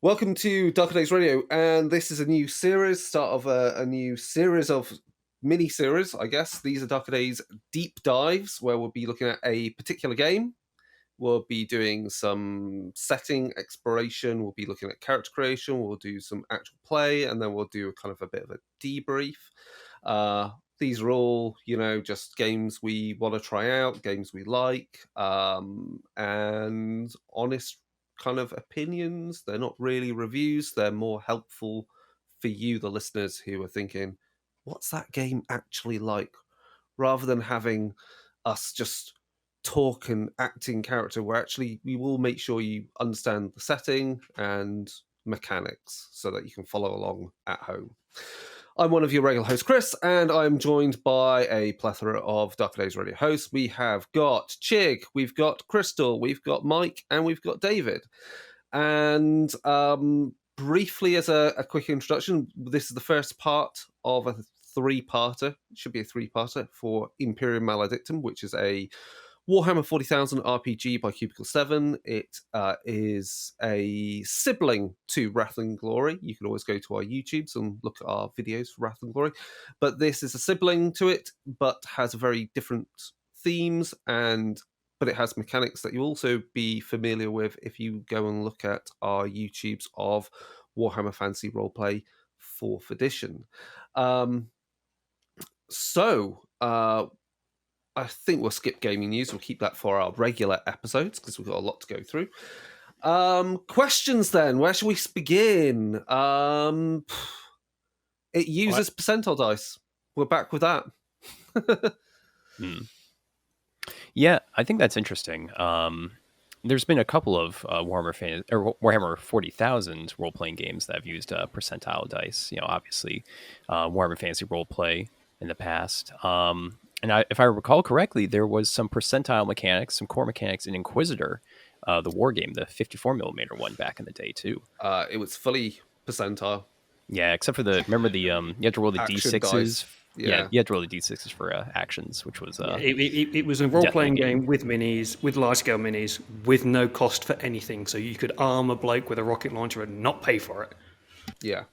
Welcome to Darker Days Radio, and this is a new series, start of a new series of mini-series, I guess. These are Darker Days deep dives, where we'll be looking at a particular game. We'll be doing some setting exploration, we'll be looking at character creation, we'll do some actual play, and then we'll do kind of a bit of a debrief. These are all, just games we want to try out, games we like, and honest kind of opinions. They're not really reviews. They're more helpful for you, the listeners, who are thinking, what's that game actually like? Rather than having us just talk and act in character, we will make sure you understand the setting and mechanics so that you can follow along at home. I'm one of your regular hosts, Chris, and I'm joined by a plethora of Darker Days Radio hosts. We have got Chig, we've got Crystal, we've got Mike, and we've got David. And briefly, as a quick introduction, this is the first part of a three-parter. It should be a three-parter for Imperium Maledictum, which is a Warhammer 40,000 RPG by Cubicle 7. It is a sibling to Wrath and Glory. You can always go to our YouTubes and look at our videos for Wrath and Glory. But this is a sibling to it, but has a very different themes, but it has mechanics that you'll also be familiar with if you go and look at our YouTubes of Warhammer Fantasy Roleplay 4th edition. I think we'll skip gaming news. We'll keep that for our regular episodes because we've got a lot to go through. Questions then. Where shall we begin? It uses percentile dice. We're back with that. Yeah, I think that's interesting. There's been a couple of Warhammer 40,000 role-playing games that have used percentile dice. Obviously, Warhammer Fantasy Roleplay in the past. And if I recall correctly, there was some percentile mechanics, some core mechanics in Inquisitor, the war game, the 54mm one back in the day too. It was fully percentile. Yeah, except for remember you had to roll the Action D6s. dice. Yeah, you had to roll the D6s for actions, which was... It was a role-playing game with minis, with large-scale minis, with no cost for anything. So you could arm a bloke with a rocket launcher and not pay for it. Yeah.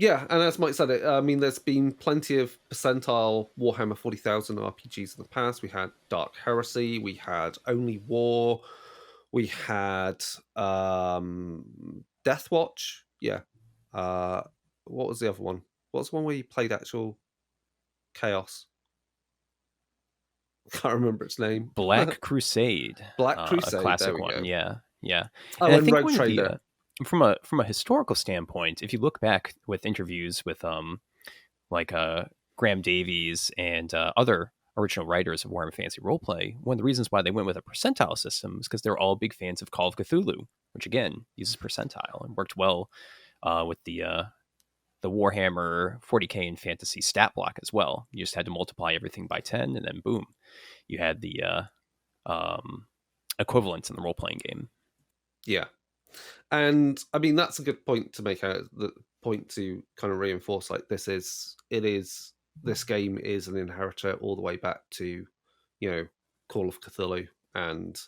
Yeah, and as Mike said, there's been plenty of percentile Warhammer 40,000 RPGs in the past. We had Dark Heresy, we had Only War, we had Death Watch. Yeah. What was the other one? What was the one where you played actual chaos? I can't remember its name. Black Crusade. Black Crusade, a classic there we one. Go. Yeah. Oh, and Rogue Trader. From a historical standpoint, if you look back with interviews with Graham Davies and other original writers of Warhammer Fantasy Roleplay, one of the reasons why they went with a percentile system is because they're all big fans of Call of Cthulhu, which again uses percentile and worked well with the Warhammer 40K and fantasy stat block as well. You just had to multiply everything by 10, and then boom, you had the equivalents in the role-playing game. Yeah. And that's a good point to make out, the point to kind of reinforce, like, this game is an inheritor all the way back to, Call of Cthulhu and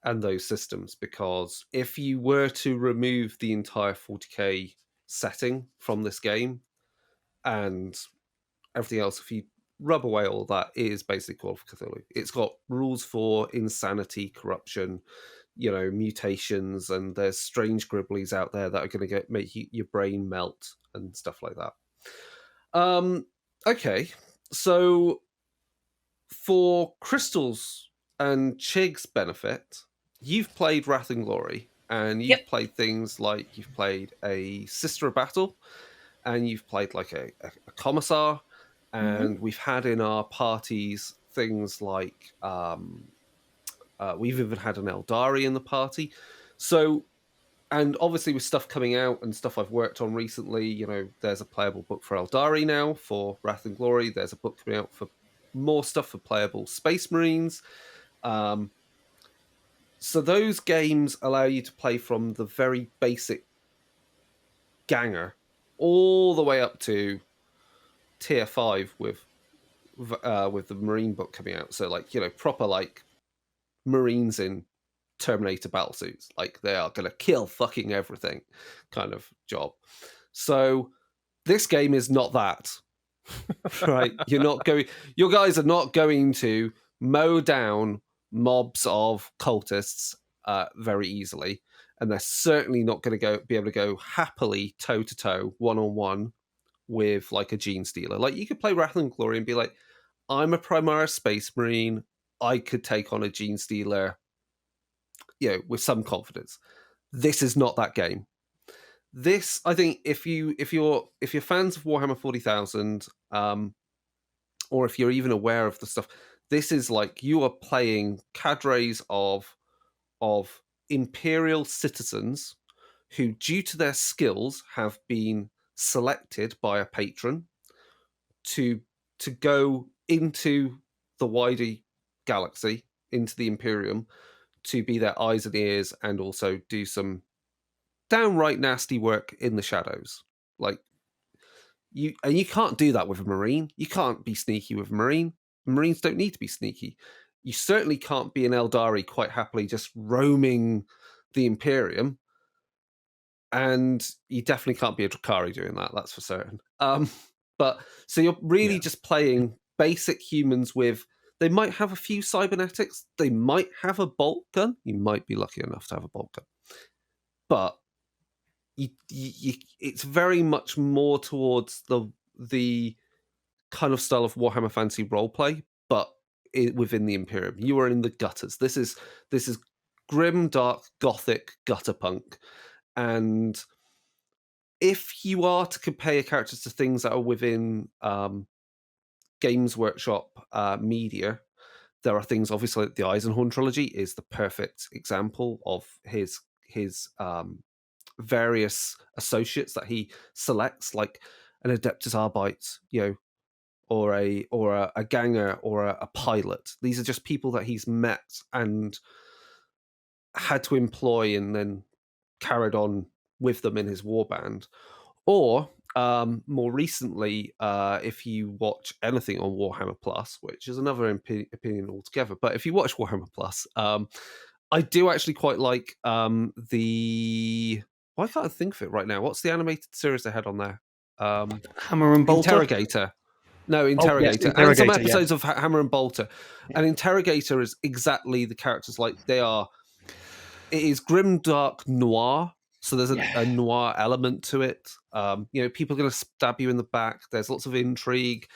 those systems, because if you were to remove the entire 40K setting from this game and everything else, if you rub away all that, it is basically Call of Cthulhu. It's got rules for insanity, corruption, mutations, and there's strange gribblies out there that are going to make your brain melt and stuff like that. Okay, so for Crystal's and Chig's benefit, you've played Wrath and Glory, and you've played things like you've played a Sister of Battle, and you've played like a Commissar, and we've had in our parties things like we've even had an Eldari in the party. So, and obviously with stuff coming out and stuff I've worked on recently, there's a playable book for Eldari now for Wrath and Glory. There's a book coming out for more stuff for playable Space Marines. So those games allow you to play from the very basic ganger all the way up to tier 5 with the Marine book coming out. So proper Marines in Terminator battlesuits. Like, they are going to kill fucking everything kind of job. So this game is not that. Right? Your guys are not going to mow down mobs of cultists very easily, and they're certainly not going to be able to go happily toe to toe, one on one with like a Gene Stealer. Like, you could play Wrath and Glory and be like, I'm a Primaris Space Marine, I could take on a Gene Stealer, with some confidence. This is not that game. This, I think, if you're fans of Warhammer 40,000, or if you're even aware of the stuff, this is like you are playing cadres of Imperial citizens who, due to their skills, have been selected by a patron to go into the wider galaxy, into the Imperium, to be their eyes and ears, and also do some downright nasty work in the shadows. Like, you can't do that with a Marine. You can't be sneaky with a Marine. Marines don't need to be sneaky. You certainly can't be an Eldari quite happily just roaming the Imperium. And you definitely can't be a Drakari doing that, that's for certain. But so you're really just playing basic humans with, they might have a few cybernetics, they might have a bolt gun. You might be lucky enough to have a bolt gun. But it's very much more towards the kind of style of Warhammer Fantasy roleplay, but within the Imperium. You are in the gutters. This is grim, dark, gothic gutter punk. And if you are to compare your characters to things that are within Games Workshop media, there are things, obviously, like the Eisenhorn trilogy is the perfect example of his various associates that he selects, like an Adeptus Arbeit, or a ganger, or a pilot. These are just people that he's met and had to employ and then carried on with them in his warband. Or more recently, if you watch anything on Warhammer Plus, which is another opinion altogether, but if you watch Warhammer Plus, I do actually quite like the... Why can't I think of it right now? What's the animated series they had on there? Hammer and Bolter? Interrogator. No, Interrogator. Oh, yes, and some episodes of Hammer and Bolter. And Interrogator is exactly the characters like they are. It is grim, dark, noir. So there's a noir element to it. People are going to stab you in the back. There's lots of intrigue.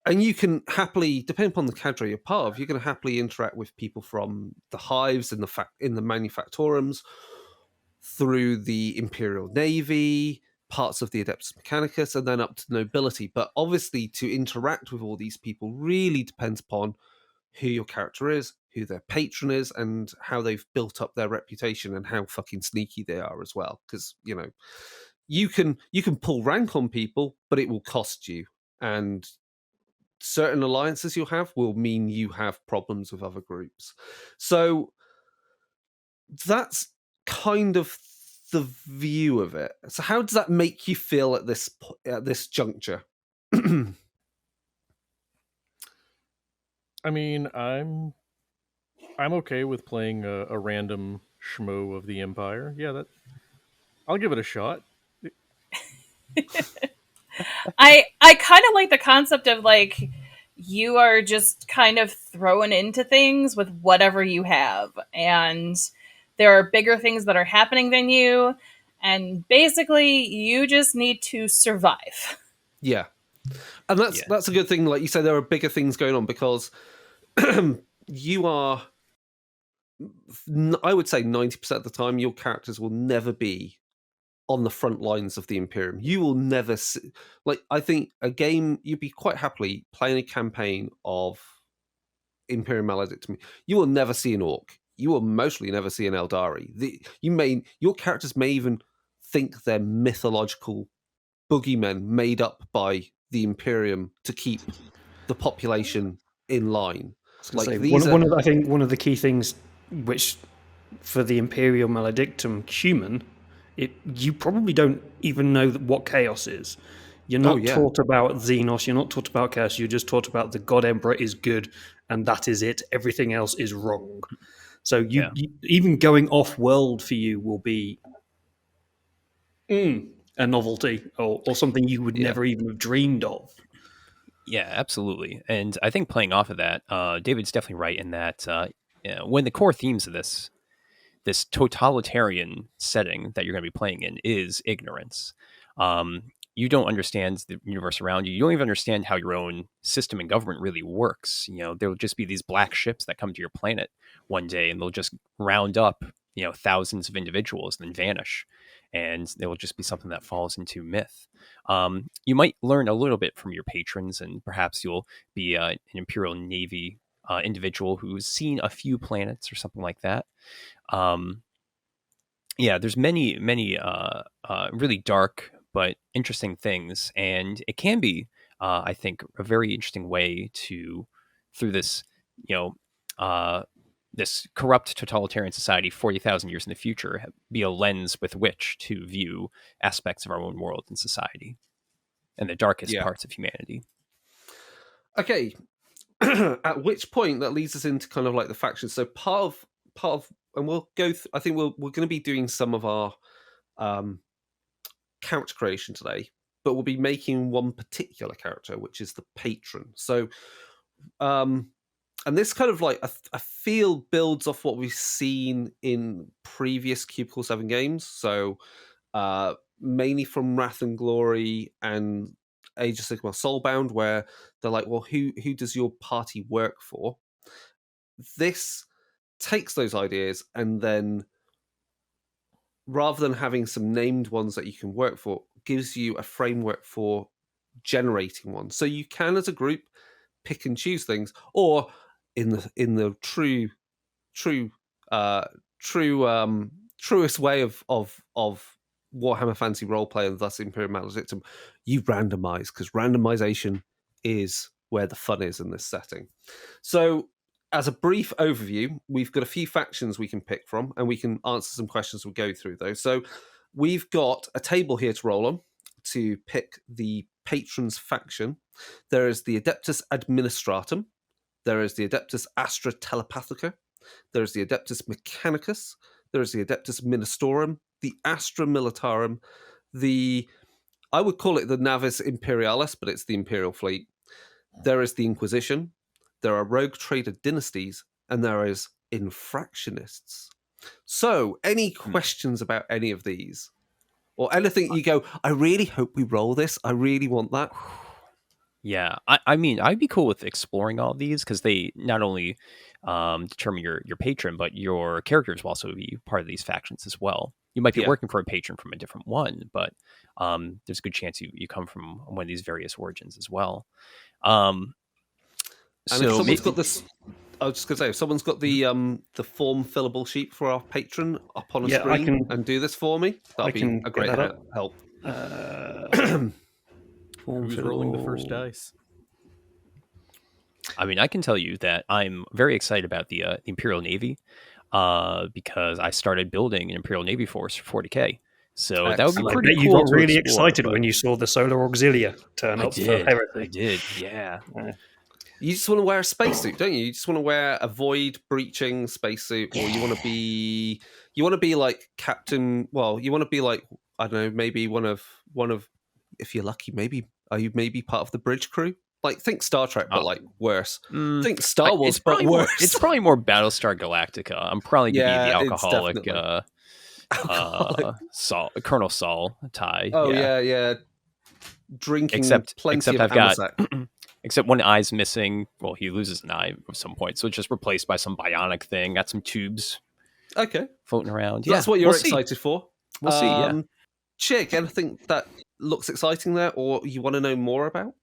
And you can happily, depending upon the cadre you're part of, you can happily interact with people from the hives in the manufactorums, through the Imperial Navy, parts of the Adeptus Mechanicus, and then up to nobility. But obviously, to interact with all these people really depends upon who your character is, who their patron is, and how they've built up their reputation and how fucking sneaky they are as well. Because, you can pull rank on people, but it will cost you. And certain alliances you'll have will mean you have problems with other groups. So that's kind of the view of it. So how does that make you feel at this juncture? I mean, I'm okay with playing a random schmo of the Empire. Yeah, I'll give it a shot. I kind of like the concept of like you are just kind of thrown into things with whatever you have, and there are bigger things that are happening than you, and basically you just need to survive. Yeah. And that's a good thing. Like you say, there are bigger things going on because you are, I would say 90% of the time, your characters will never be on the front lines of the Imperium. You will never see, I think a game, you'd be quite happily playing a campaign of Imperium Maledictum. You will never see an orc. You will mostly never see an Eldari. Your characters may even think they're mythological boogeymen made up by the Imperium to keep the population in line. I think one of the key things which for the Imperium Maledictum human, you probably don't even know what chaos is. You're not taught about Xenos, you're not taught about Chaos, you're just taught about the God Emperor is good, and that is it. Everything else is wrong. So you even going off-world for you will be a novelty or something you would never even have dreamed of. Yeah, absolutely. And I think playing off of that, David's definitely right in that when the core themes of this totalitarian setting that you're going to be playing in is ignorance. You don't understand the universe around you. You don't even understand how your own system and government really works. There'll just be these black ships that come to your planet one day, and they'll just round up, thousands of individuals and then vanish. And it will just be something that falls into myth. You might learn a little bit from your patrons, and perhaps you'll be an Imperial Navy individual who's seen a few planets or something like that. There's many really dark but interesting things, and it can be, I think, a very interesting way to, through this, this corrupt totalitarian society 40,000 years in the future, be a lens with which to view aspects of our own world and society and the darkest parts of humanity. Okay. At which point that leads us into kind of like the factions. So part of and we'll go I think we're going to be doing some of our couch creation today, but we'll be making one particular character, which is the Patron. So and this kind of like I feel builds off what we've seen in previous Cubicle 7 games. So mainly from Wrath and Glory and Age of Sigmar Soulbound, where they're like, well, who does your party work for? This takes those ideas and then, rather than having some named ones that you can work for, gives you a framework for generating one. So you can, as a group, pick and choose things, or in the truest way of Warhammer Fantasy Roleplay, and thus Imperium Maledictum, you randomize, because randomization is where the fun is in this setting. So, as a brief overview, we've got a few factions we can pick from, and we can answer some questions as we go through those. So, we've got a table here to roll on to pick the Patron's faction. There is the Adeptus Administratum. There is the Adeptus Astra Telepathica. There is the Adeptus Mechanicus. There is the Adeptus Ministorum, the Astra Militarum, I would call it the Navis Imperialis, but it's the Imperial Fleet. There is the Inquisition. There are Rogue Trader Dynasties, and there is Infractionists. So, any questions about any of these? Or anything you go, I really hope we roll this. I really want that. Yeah, I mean, I'd be cool with exploring all of these, because they not only determine your patron, but your characters will also be part of these factions as well. You might be working for a patron from a different one, but there's a good chance you come from one of these various origins as well. And if someone's got this, I was just going to say, if someone's got the form fillable sheet for our patron up on a screen and do this for me, that'll be a great help. Who's rolling the first dice? I mean, I can tell you that I'm very excited about the Imperial Navy because I started building an Imperial Navy force for 40k. So that would be pretty cool. You got really excited when you saw the Solar Auxilia turn up for Heresy. I did, yeah. You just want to wear a spacesuit, don't you? You just want to wear a void breaching spacesuit, or you want to be like Captain. Well, you want to be like, I don't know, maybe one of. If you're lucky, are you part of the bridge crew? Like, think Star Trek, but like worse. Think Star Wars, but worse. It's probably more Battlestar Galactica. I'm probably gonna be the alcoholic. Colonel Saul tie. Oh yeah. Drinking except plenty I've of got except one eye's missing. Well, he loses an eye at some point, so it's just replaced by some bionic thing. Got some tubes. Okay, floating around. So that's what you're excited for. We'll see. Yeah. Chick, anything that looks exciting there, or you want to know more about?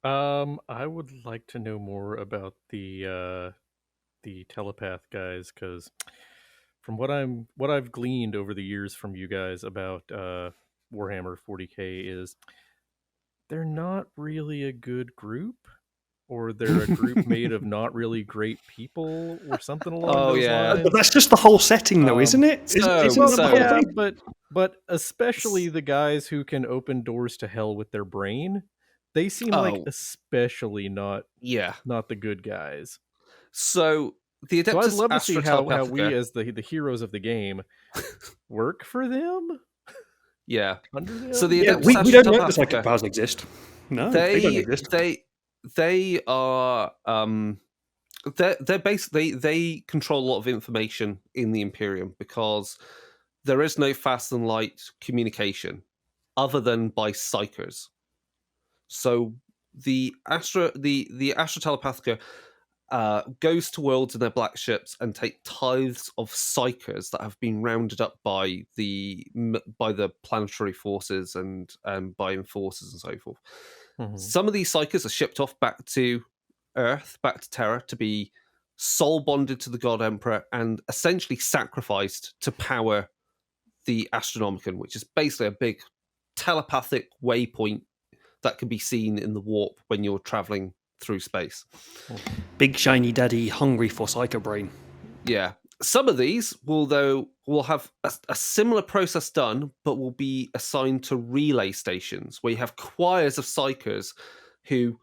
I would like to know more about the telepath guys, because from what I've gleaned over the years from you guys about Warhammer 40k is they're not really a good group, or they're a group made of not really great people, or something along those lines. But that's just the whole setting, though, isn't it? But But especially the guys who can open doors to hell with their brain, they seem like especially not yeah. the good guys. So the So I'd Adeptus love to see Astra how we, Telepathica, as the heroes of the game, work for them. yeah. Under them. So the Yeah, Adeptus we Astra don't know the psychic Telepathica, powers exist. No, they don't exist. they are they're basically they control a lot of information in the Imperium because there is no fast and light communication other than by psychers. So the Astra Telepathica goes to worlds in their black ships and take tithes of psychers that have been rounded up by the planetary forces and by enforcers and so forth. Mhm. Some of these psychers are shipped off back to Earth, back to Terra, to be soul bonded to the God Emperor and essentially sacrificed to power the Astronomicon, which is basically a big telepathic waypoint that can be seen in the warp when you're traveling through space. Big shiny daddy hungry for psycho brain. Yeah. Some of these will have a similar process done, but will be assigned to relay stations where you have choirs of psychers who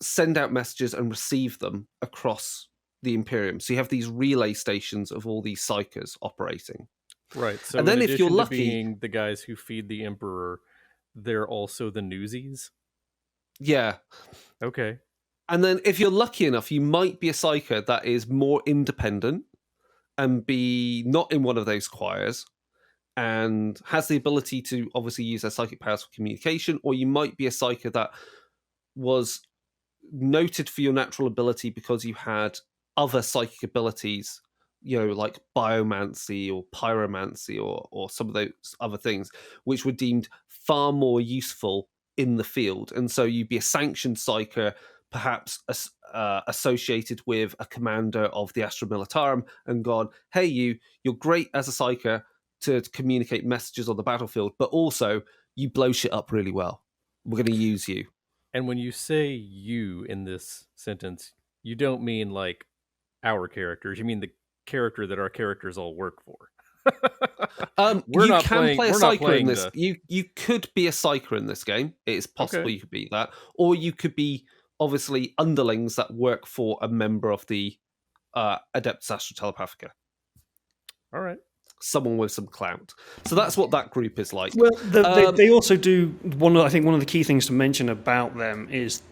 send out messages and receive them across the Imperium. So you have these relay stations of all these psychers operating. Right. So And then in if you're addition to lucky, being the guys who feed the Emperor, they're also the newsies. yeah. Okay. And then if you're lucky enough, you might be a psyker that is more independent and be not in one of those choirs and has the ability to obviously use their psychic powers for communication, or you might be a psyker that was noted for your natural ability because you had other psychic abilities, like biomancy or pyromancy or some of those other things, which were deemed far more useful in the field. And so you'd be a sanctioned psyker, perhaps associated with a commander of the Astra Militarum, and gone, hey, you're great as a psyker to communicate messages on the battlefield, but also you blow shit up really well. We're going to use you. And when you say you in this sentence, you don't mean like our characters. You mean the character that our characters all work for. You can play a psyker in this. You could be a psyker in this game. It is possible you could be that, or you could be obviously underlings that work for a member of the Adeptus Astra Telepathica. All right. Someone with some clout. So that's what that group is like. Well, they also do I think one of the key things to mention about them is,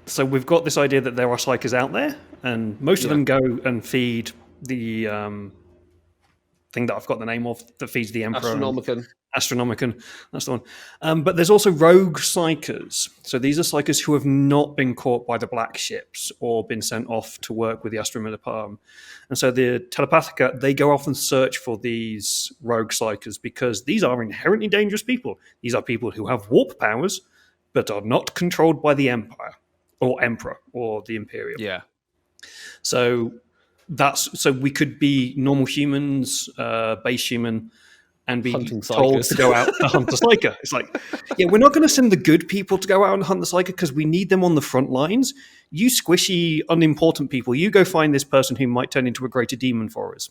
so we've got this idea that there are psychers out there, and most of them go and feed the thing that I've got the name of that feeds the Emperor. Astronomicon, that's the one. But there's also rogue psychers. So these are psychers who have not been caught by the black ships or been sent off to work with the Astra Militarum. And so the Telepathica, they go off and search for these rogue psychers because these are inherently dangerous people. These are people who have warp powers, but are not controlled by the Empire or Emperor or the Imperium. Yeah. So we could be normal humans, base human, and be told to go out and hunt the psyker. It's like, we're not going to send the good people to go out and hunt the psyker because we need them on the front lines. You squishy, unimportant people, you go find this person who might turn into a greater demon for us.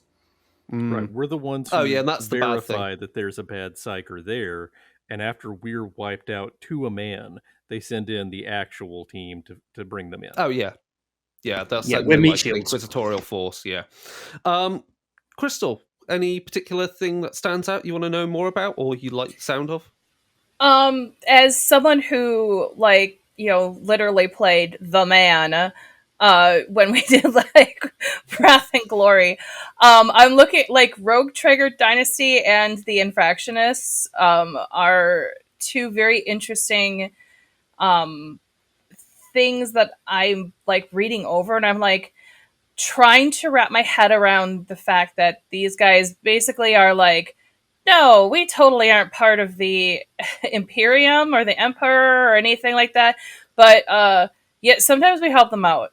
Right. We're the ones who that's verify that there's a bad psyker there, and after we're wiped out to a man, they send in the actual team to bring them in. Oh, yeah. Yeah, that's we're meat like an inquisitorial force, yeah. Crystal, any particular thing that stands out you want to know more about or you like the sound of? As someone who literally played the man when we did Wrath and Glory, I'm looking Rogue Traeger Dynasty and the Infractionists are two very interesting things that I'm reading over, and I'm trying to wrap my head around the fact that these guys basically are no, we totally aren't part of the Imperium or the Emperor or anything like that. But yet sometimes we help them out.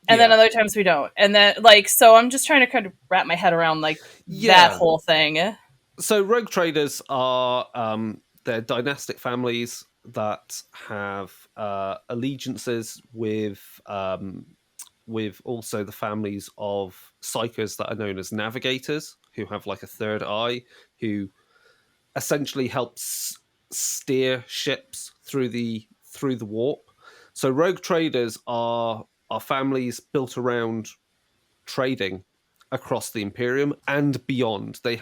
And then other times we don't. And then so I'm just trying to kind of wrap my head around that whole thing. So rogue traders are they're dynastic families that have allegiances with also the families of psychers that are known as navigators, who have a third eye, who essentially helps steer ships through the warp. So rogue traders are families built around trading across the Imperium and beyond. They're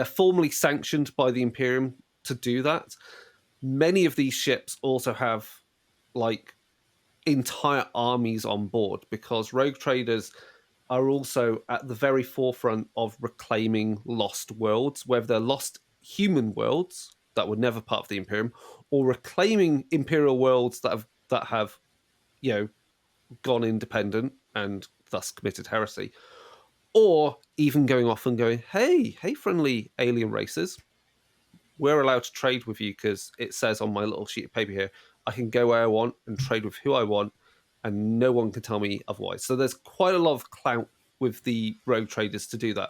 formally sanctioned by the Imperium to do that. Many of these ships also have like entire armies on board, because rogue traders are also at the very forefront of reclaiming lost worlds, whether they're lost human worlds that were never part of the Imperium, or reclaiming Imperial worlds that have gone independent and thus committed heresy, or even going off and going, hey, friendly alien races, we're allowed to trade with you because it says on my little sheet of paper here, I can go where I want and trade with who I want, and no one can tell me otherwise. So there's quite a lot of clout with the rogue traders to do that.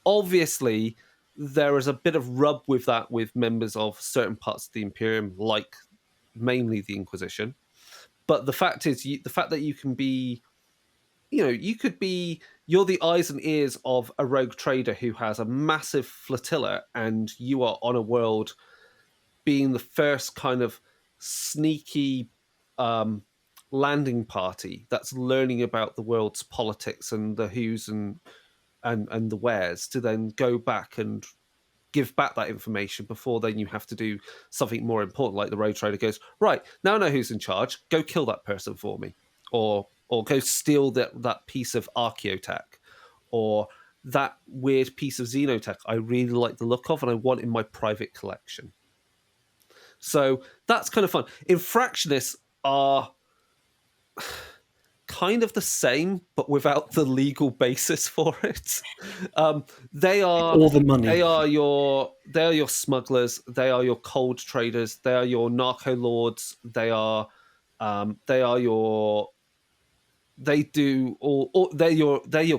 Obviously, there is a bit of rub with that with members of certain parts of the Imperium, like mainly the Inquisition. But the fact is, the fact that you can be, you're the eyes and ears of a rogue trader who has a massive flotilla, and you are on a world being the first kind of sneaky landing party that's learning about the world's politics and the who's and the wheres, to then go back and give back that information before then you have to do something more important, like the rogue trader goes, right, now I know who's in charge, go kill that person for me, or go steal that piece of archaeotech, or that weird piece of xenotech I really like the look of and I want in my private collection. So that's kind of fun. Infractionists are kind of the same, but without the legal basis for it. They are all the money. They are your smugglers. They are your cold traders. They are your narco lords. They are your. They're your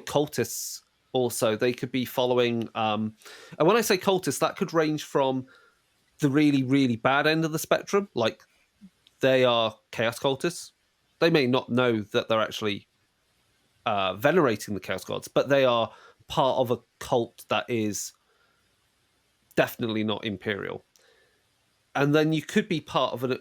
cultists. Also, they could be following. And when I say cultists, that could range from the really, really bad end of the spectrum, like they are chaos cultists. They may not know that they're actually venerating the chaos gods, but they are part of a cult that is definitely not imperial. And then you could be part of a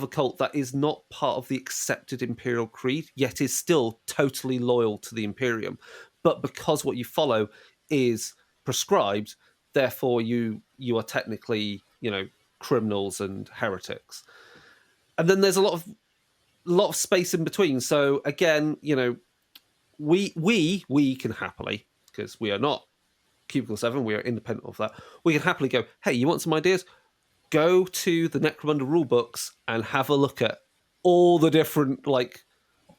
cult that is not part of the accepted imperial creed, yet is still totally loyal to the Imperium. But because what you follow is prescribed, therefore you are technically, criminals and heretics. And then there's a lot of space in between. So again, we can happily, because we are not Cubicle 7, we are independent of that, we can happily go, hey, you want some ideas? Go to the Necromunda rulebooks and have a look at all the different,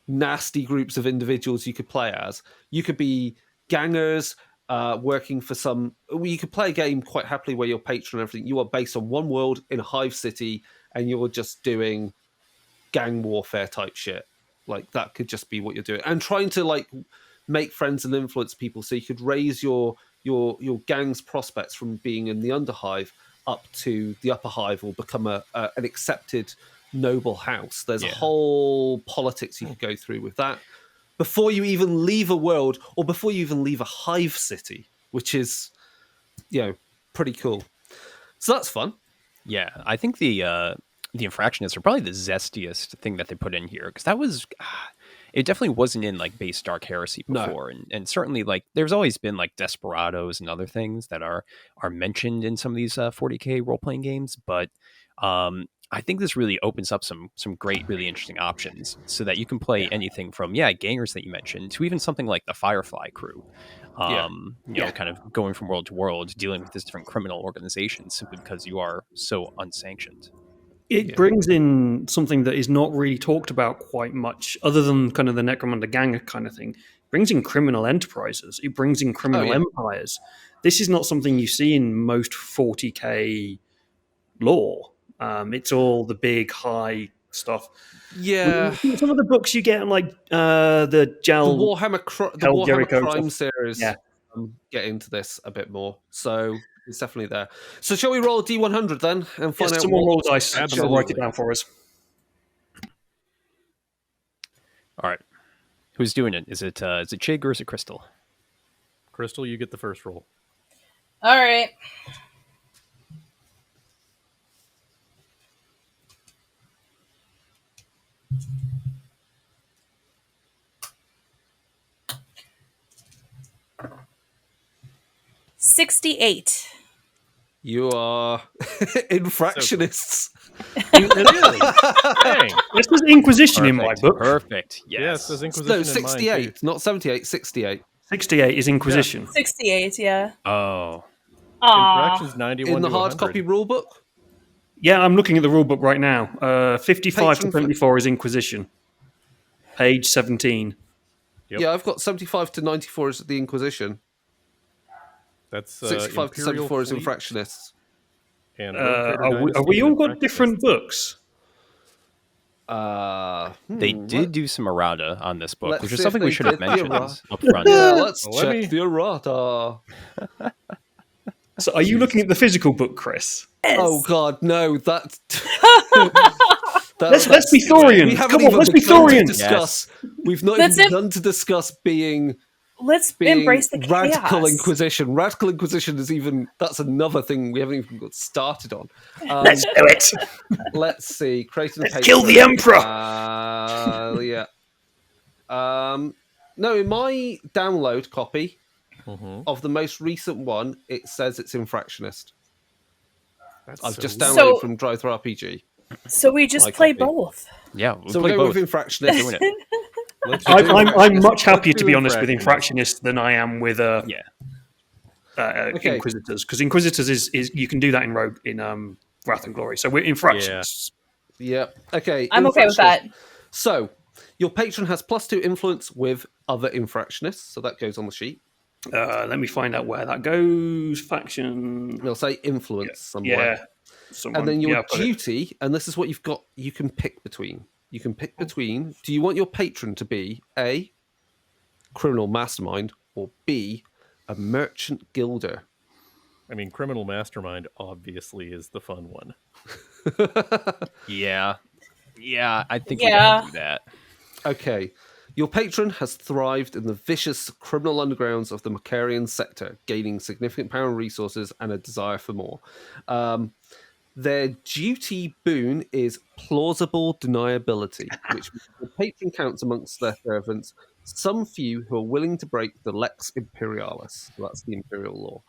nasty groups of individuals you could play as. You could be gangers, working for some... You could play a game quite happily where you're patron and everything. You are based on one world in a hive city, and you're just doing gang warfare type shit. That could just be what you're doing. And trying to, make friends and influence people so you could raise your gang's prospects from being in the underhive up to the upper hive, or become an accepted noble house. There's a whole politics you could go through with that before you even leave a world, or before you even leave a hive city, which is, pretty cool. So that's fun. Yeah, I think the infractionists are probably the zestiest thing that they put in here, because that was... it definitely wasn't in base Dark Heresy before. No. And certainly there's always been desperados and other things that are mentioned in some of these 40k role-playing games, but I think this really opens up some great, really interesting options, so that you can play anything from gangers that you mentioned to even something like the Firefly crew. Kind of going from world to world, dealing with these different criminal organizations simply because you are so unsanctioned. It brings in something that is not really talked about quite much, other than kind of the Necromunda gang kind of thing. It brings in criminal enterprises. It brings in criminal empires. This is not something you see in most 40k lore. It's all the big, high stuff. Yeah. Some of the books you get, the Warhammer Crime series, get into this a bit more. So... it's definitely there. So shall we roll a D100 then and find out? Someone roll dice. Absolutely. Write it down for us. All right. Who's doing it? Is it Chig or is it Crystal? Crystal, you get the first roll. All right. $68. You are infractionists. It is. Dang. This was Inquisition in my Perfect. book. Perfect. Yes, Yes. there's No, Inquisition in mine, too. 68, not 78, 68. 68 is Inquisition. 68, yeah. Oh. Aw. Infractions 91 In the to hard 100. copy rulebook? Yeah, I'm looking at the rulebook right now. 55 Patron to 74 is Inquisition. Page 17. Yep. Yeah, I've got 75 to 94 is the Inquisition. That's 65 to Imperial 74 is Fleet infractionists. and Are we all got different books? They did do some errata on this book, Let's which is see if something we they should have did the mentioned errata. up front. Yeah, let's Let check me- the errata. So are you looking at the physical book, Chris? Oh God, no! That's Let's be Thorians. We haven't Come on, even let's be begun to Thorians. discuss. We've not Let's even begun to discuss being Let's embrace the radical chaos. Inquisition. Radical Inquisition is that's another thing we haven't even got started on. Let's do it. Let's see. Creating Let's kill the Emperor. Yeah. No, in my download copy of the most recent one, it says it's infractionist. I've just downloaded So- from Drive Through RPG. So we just My play copy. both. Yeah, So play we're going both. with infractionist. Doing it. I'm much happier, to be honest, with Infractionist. Infractionist than I am with Yeah. Okay. Inquisitors, because Inquisitors is you can do that in Rogue in Wrath and Glory. So we're Infractionists. Yeah. Okay. I'm okay with that. So, your patron has +2 influence with other infractionists. So that goes on the sheet. Let me find out where that goes. Faction. They'll say influence somewhere. Yeah. Someone, And then your yeah, I've got it. duty, and this is what you've got, you can pick between. You can pick between, do you want your patron to be A, criminal mastermind, or B, a merchant gilder? I mean, Criminal Mastermind obviously is the fun one. Yeah. Yeah, I think we Yeah. can do that. Okay. Your patron has thrived in the vicious criminal undergrounds of the Macharius Sector, gaining significant power and resources and a desire for more. Their duty boon is plausible deniability, which means the patron counts amongst their servants some few who are willing to break the Lex Imperialis, so that's the imperial law,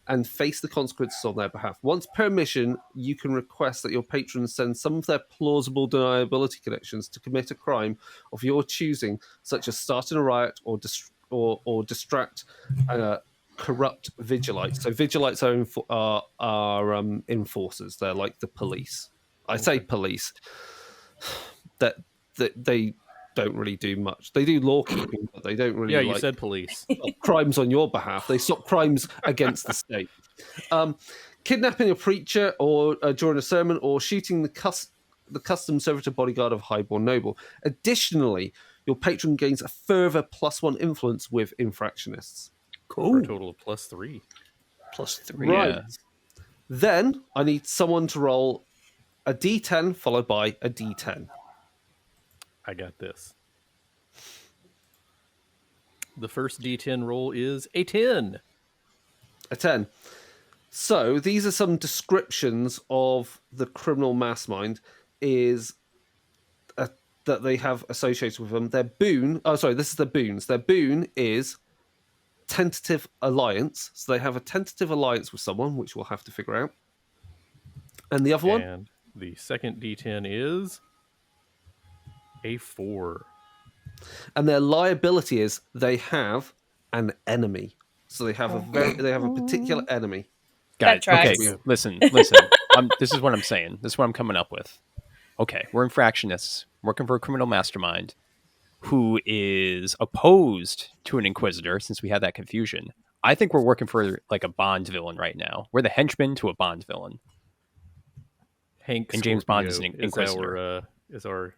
and face the consequences on their behalf. Once per mission, you can request that your patron send some of their plausible deniability connections to commit a crime of your choosing, such as starting a riot or distract corrupt Vigilites. So Vigilites are enforcers. They're like the police. I say police. That they don't really do much. They do law keeping, but they don't really. Yeah, you like, said police. stop crimes on your behalf. They stop crimes against the state. Kidnapping a preacher or during a sermon, or shooting the custom servitor bodyguard of highborn noble. Additionally, your patron gains a further +1 influence with infractionists. For a total of +3. +3. Right. Yeah. Then I need someone to roll a D10 followed by a D10. I got this. The first D10 roll is a 10. A 10. So these are some descriptions of the criminal mastermind that they have associated with them. Their boon, this is the boons. Their boon is tentative alliance. So they have a tentative alliance with someone, which we'll have to figure out. And the other one? And the second D10 is a 4. And their liability is they have an enemy. So they have a particular enemy. That Guys, okay, tracks. listen. This is what I'm saying. This is what I'm coming up with. Okay, we're infractionists, working for a criminal mastermind who is opposed to an inquisitor, since we had that confusion. I think we're working for like a Bond villain right now. We're the henchmen to a Bond villain. Hank And James Bond is Scorpio an inquisitor. is our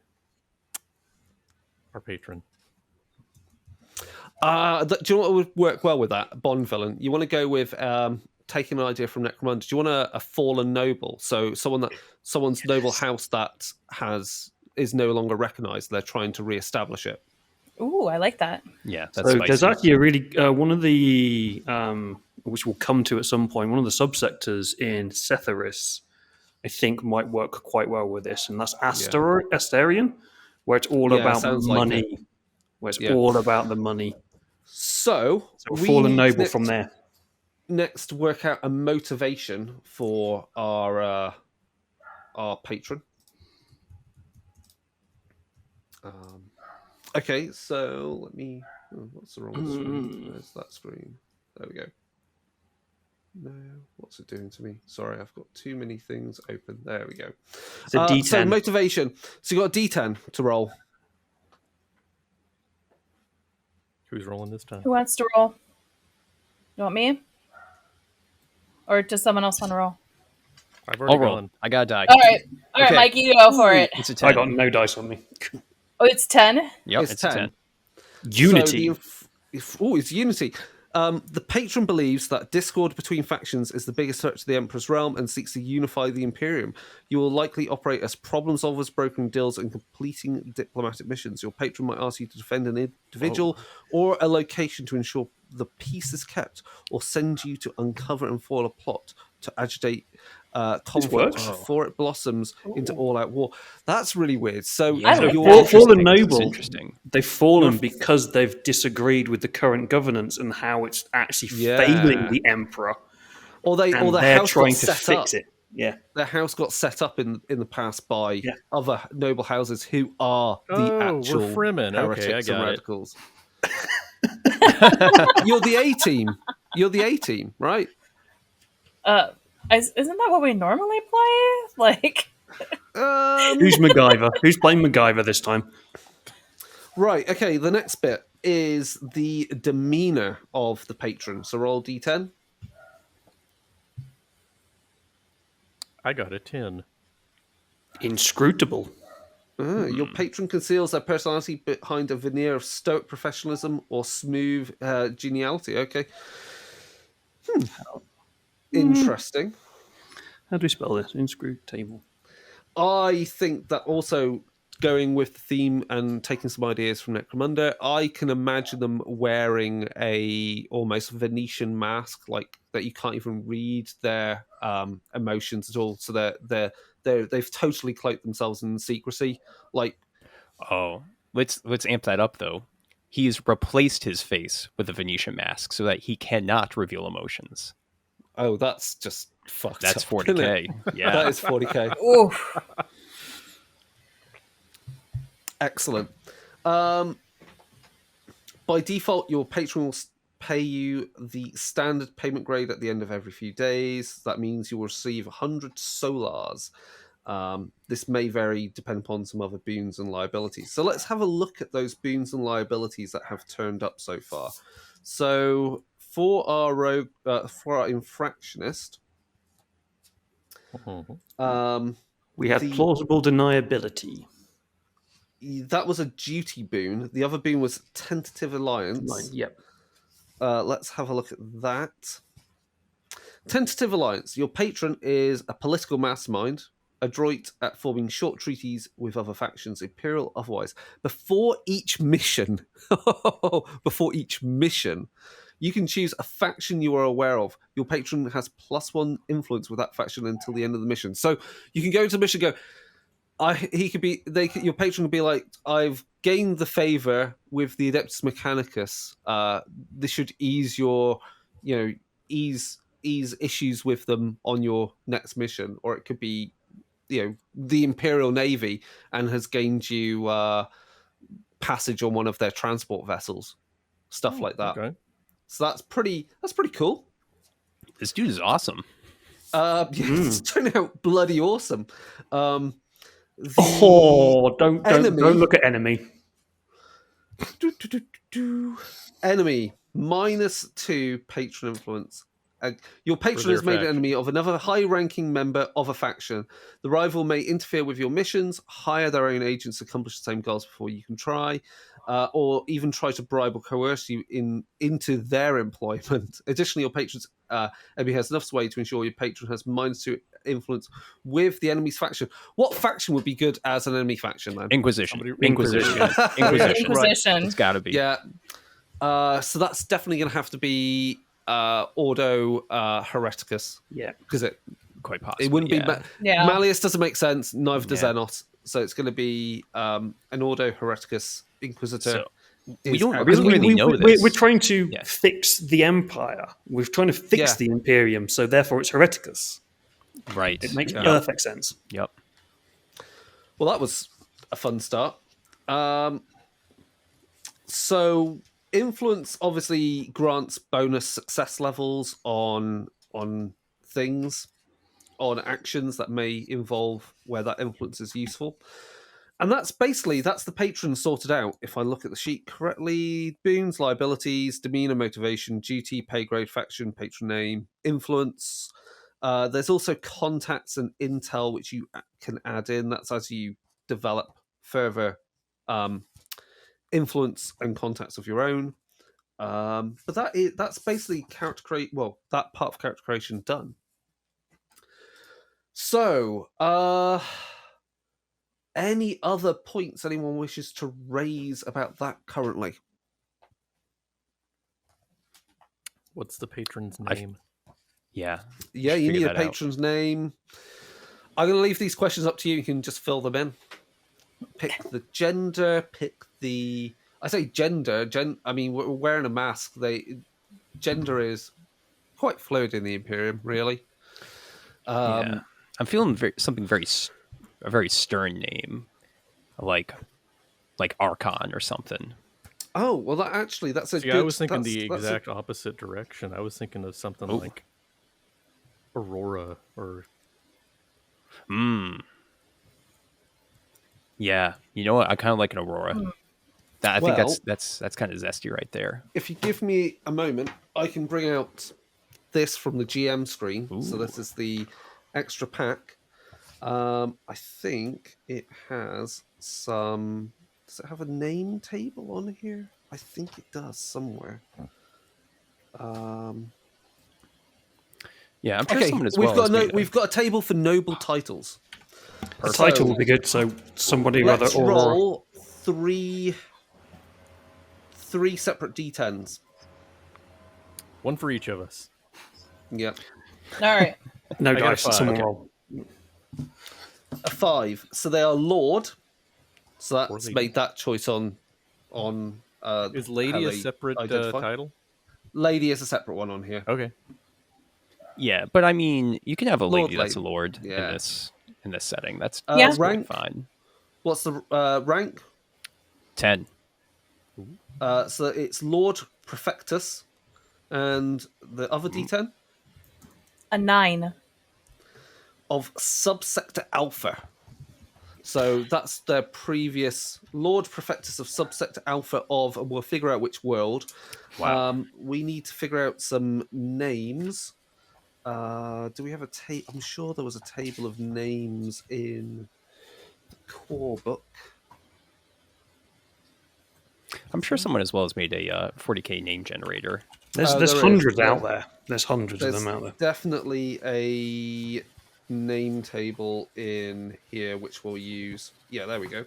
patron. Do you know what would work well with that Bond villain? You want to go with taking an idea from Necromunda. Do you want a fallen noble? So someone's noble house that is no longer recognized. They're trying to reestablish it. Ooh, I like that. Yeah, that's So spicy. there's actually a really one of the which we'll come to at some point, one of the subsectors in Setharis, I think might work quite well with this, and that's Asterion, where it's all about money. Where it's all about the money. So we'll Fallen Noble from there. Next, work out a motivation for our patron. Okay, so let me. What's the wrong screen? There's that screen. There we go. No, what's it doing to me? Sorry, I've got too many things open. There we go. It's a D10. So motivation. So you got a D10 to roll. Who's rolling this time? Who wants to roll? You want me? Or does someone else want to roll? I've already I'll roll. gone. I got a die. All right, Okay. Mike, you go for it. It's a 10. I got no dice on me. Oh, it's 10? Yep, It's it's a 10. 10. Unity. It's Unity. The patron believes that discord between factions is the biggest threat to the Emperor's realm and seeks to unify the Imperium. You will likely operate as problem solvers, brokering deals, and completing diplomatic missions. Your patron might ask you to defend an individual or a location to ensure the peace is kept, or send you to uncover and foil a plot to agitate conflict before it blossoms into all-out war. That's really weird. So Fallen Noble, interesting. They've fallen because they've disagreed with the current governance and how it's actually failing the Emperor. Or their they're house trying got to set fix up. it. Yeah, Their house got set up in the past by other noble houses who are the actual we're Fremen. Okay, I heretics got and it. radicals. You're the A team. You're the A team, right? Isn't that what we normally play? Like, who's MacGyver? Who's playing MacGyver this time? Right. Okay. The next bit is the demeanor of the patron. So roll D10. I got a 10. Inscrutable. Your patron conceals their personality behind a veneer of stoic professionalism or smooth geniality. Okay. Interesting. How do we spell this? Inscrutable. I think that also going with the theme and taking some ideas from Necromunda, I can imagine them wearing a almost Venetian mask, like that you can't even read their emotions at all. So they've totally cloaked themselves in secrecy. Like, let's amp that up though. He's replaced his face with a Venetian mask so that he cannot reveal emotions. oh, that's just fucked. That's up, 40K. Yeah, that is 40K. oof. Excellent. By default, your patron will pay you the standard payment grade at the end of every few days. That means you will receive 100 solars. This may vary depending upon some other boons and liabilities. So let's have a look at those boons and liabilities that have turned up so far. So for our rogue, for our infractionist, We had plausible deniability. that was a duty boon. The other boon was tentative alliance. Yep. Let's have a look at that. Tentative alliance. Your patron is a political mastermind, adroit at forming short treaties with other factions, imperial otherwise. Before each mission, you can choose a faction you are aware of. Your patron has +1 influence with that faction until the end of the mission. So you can go into the mission and go, your patron could be like, I've gained the favor with the Adeptus Mechanicus. This should ease your, ease issues with them on your next mission. Or it could be, the Imperial Navy and has gained you passage on one of their transport vessels, stuff like that. Okay. So that's pretty cool. This dude is awesome. It's turning out bloody awesome. Don't look at enemy. Enemy -2 patron influence. Your patron has made an enemy of another high-ranking member of a faction. The rival may interfere with your missions, hire their own agents to accomplish the same goals before you can try, or even try to bribe or coerce you into their employment. Additionally, your patron's enemy has enough sway to ensure your patron has -2 influence with the enemy's faction. What faction would be good as an enemy faction, then? Inquisition. Right. It's got to be. Yeah. So that's definitely going to have to be Ordo Hereticus. Yeah. Because Quite possibly. it wouldn't be... Yeah. Malleus doesn't make sense, neither does Yeah. Xenos. So it's going to be an Ordo Hereticus Inquisitor. So we is don't out- really know this. We're trying to Yeah. fix the Empire. We're trying to fix Yeah. the Imperium, so therefore it's Hereticus. Right. It makes Yep. perfect sense. Yep. Well, that was a fun start. So influence obviously grants bonus success levels on things, on actions that may involve where that influence is useful. And that's the patron sorted out. If I look at the sheet correctly, boons, liabilities, demeanor, motivation, duty, pay grade, faction, patron name, influence. There's also contacts and intel which you can add in. That's as you develop further influence and contacts of your own. But that's basically that part of character creation done. So, any other points anyone wishes to raise about that currently? What's the patron's name? Yeah. Yeah, Should you figure need a that out. patron's name. I'm going to leave these questions up to you. You can just fill them in. Pick the gender. I say gender. I mean, we're wearing a mask. Gender is quite fluid in the Imperium, really. Yeah. I'm feeling a very stern name, like Archon or something. Oh well, that's a See, good. I was thinking that's- the that's a- exact opposite direction. I was thinking of something like Aurora or Yeah. You know what? I kind of like an Aurora. I think Well- that's kind of zesty right there. If you give me a moment, I can bring out this from the GM screen. So Ooh. this is the extra pack. I think it has some. Does it have a name table on here? I think it does somewhere. Yeah, I'm sure Okay, someone as we've well. got has made we've got a table for noble titles. A title would be good, so somebody rather Let's Aurora. roll three separate D10s. one for each of us. Yeah, All right. No got a dice, five. someone Okay. roll. a 5. So they are Lord. So Or that's lady. made that choice on. Is how lady a they separate identify. title? Lady is a separate one on here. Okay. Yeah, but I mean, you can have a Lord lady that's a lady. lord Yeah. in this setting. That's Yeah. totally Rank. fine. What's the rank? 10. So it's Lord Prefectus, and the other D10 A 9. of Subsector Alpha. So that's their previous Lord Prefectus of Subsector Alpha of, and we'll figure out which world. Wow. We need to figure out some names. Do we have a table? I'm sure there was a table of names in the core book. I'm sure someone as well has made a 40k name generator. There's there is, hundreds yeah. out there. There's hundreds There's of them out there. definitely a name table in here which we'll use. Yeah, there we go.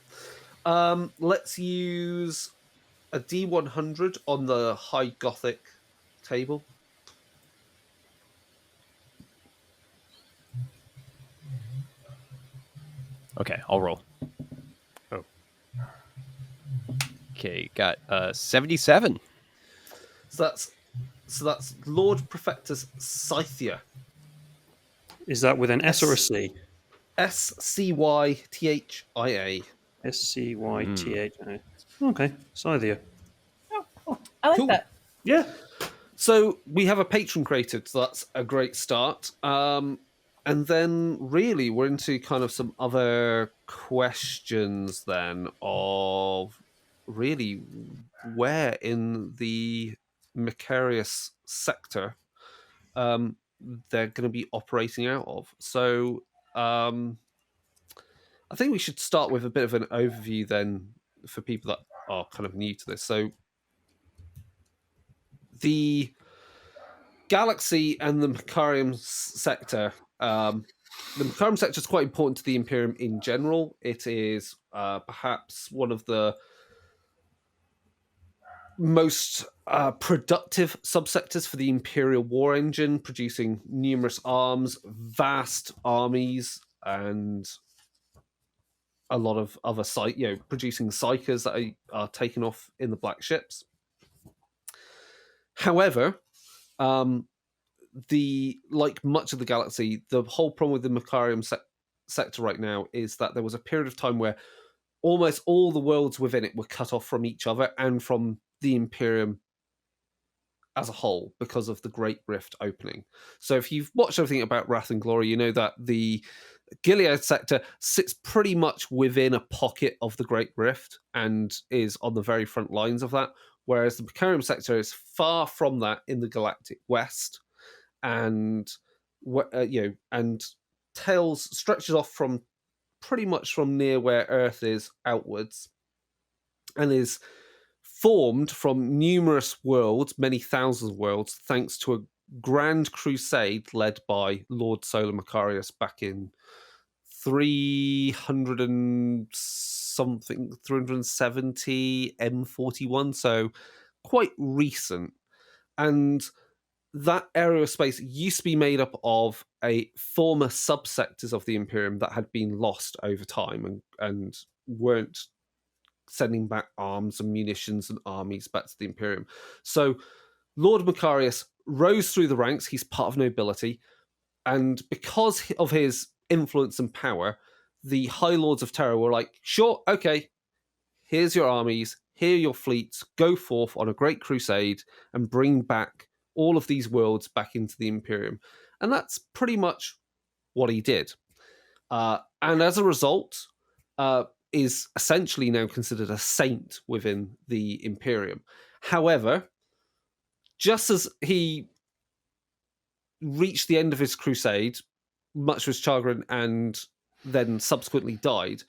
Let's use a D100 on the High Gothic table. Okay, I'll roll. Oh. Okay, got 77. So that's Lord Prefectus Scythia. Is that with an S or a C? Scythia. SCYTHA. Okay, Scythia. I like Cool. that. Yeah. So we have a patron created, so that's a great start. And then really we're into kind of some other questions then of really where in the Macharius sector they're going to be operating out of. So I think we should start with a bit of an overview then for people that are kind of new to this. So the galaxy and the Macharium sector. The Macharium sector is quite important to the Imperium in general. It is perhaps one of the most productive subsectors for the Imperial war engine, producing numerous arms, vast armies, and a lot of other producing psychers that are taken off in the black ships. However, like much of the galaxy, the whole problem with the Macharium sector right now is that there was a period of time where almost all the worlds within it were cut off from each other and from the Imperium as a whole because of the Great Rift opening. So if you've watched everything about Wrath and Glory, you know that the Gilead sector sits pretty much within a pocket of the Great Rift and is on the very front lines of that, whereas the Macharium sector is far from that in the galactic west, and and Tails stretches off from pretty much from near where Earth is outwards, and is formed from numerous worlds, many thousands of worlds, thanks to a grand crusade led by Lord Solar Macharius back in 370 M41, so quite recent. And that area of space used to be made up of a former subsectors of the Imperium that had been lost over time and weren't sending back arms and munitions and armies back to the Imperium. So Lord Macharius rose through the ranks. He's part of nobility. And because of his influence and power, the High Lords of Terror were like, sure, okay, here's your armies, here are your fleets, go forth on a great crusade and bring back all of these worlds back into the Imperium. And that's pretty much what he did. And as a result, is essentially now considered a saint within the Imperium. However, just as he reached the end of his crusade, much to his chagrin, and then subsequently died,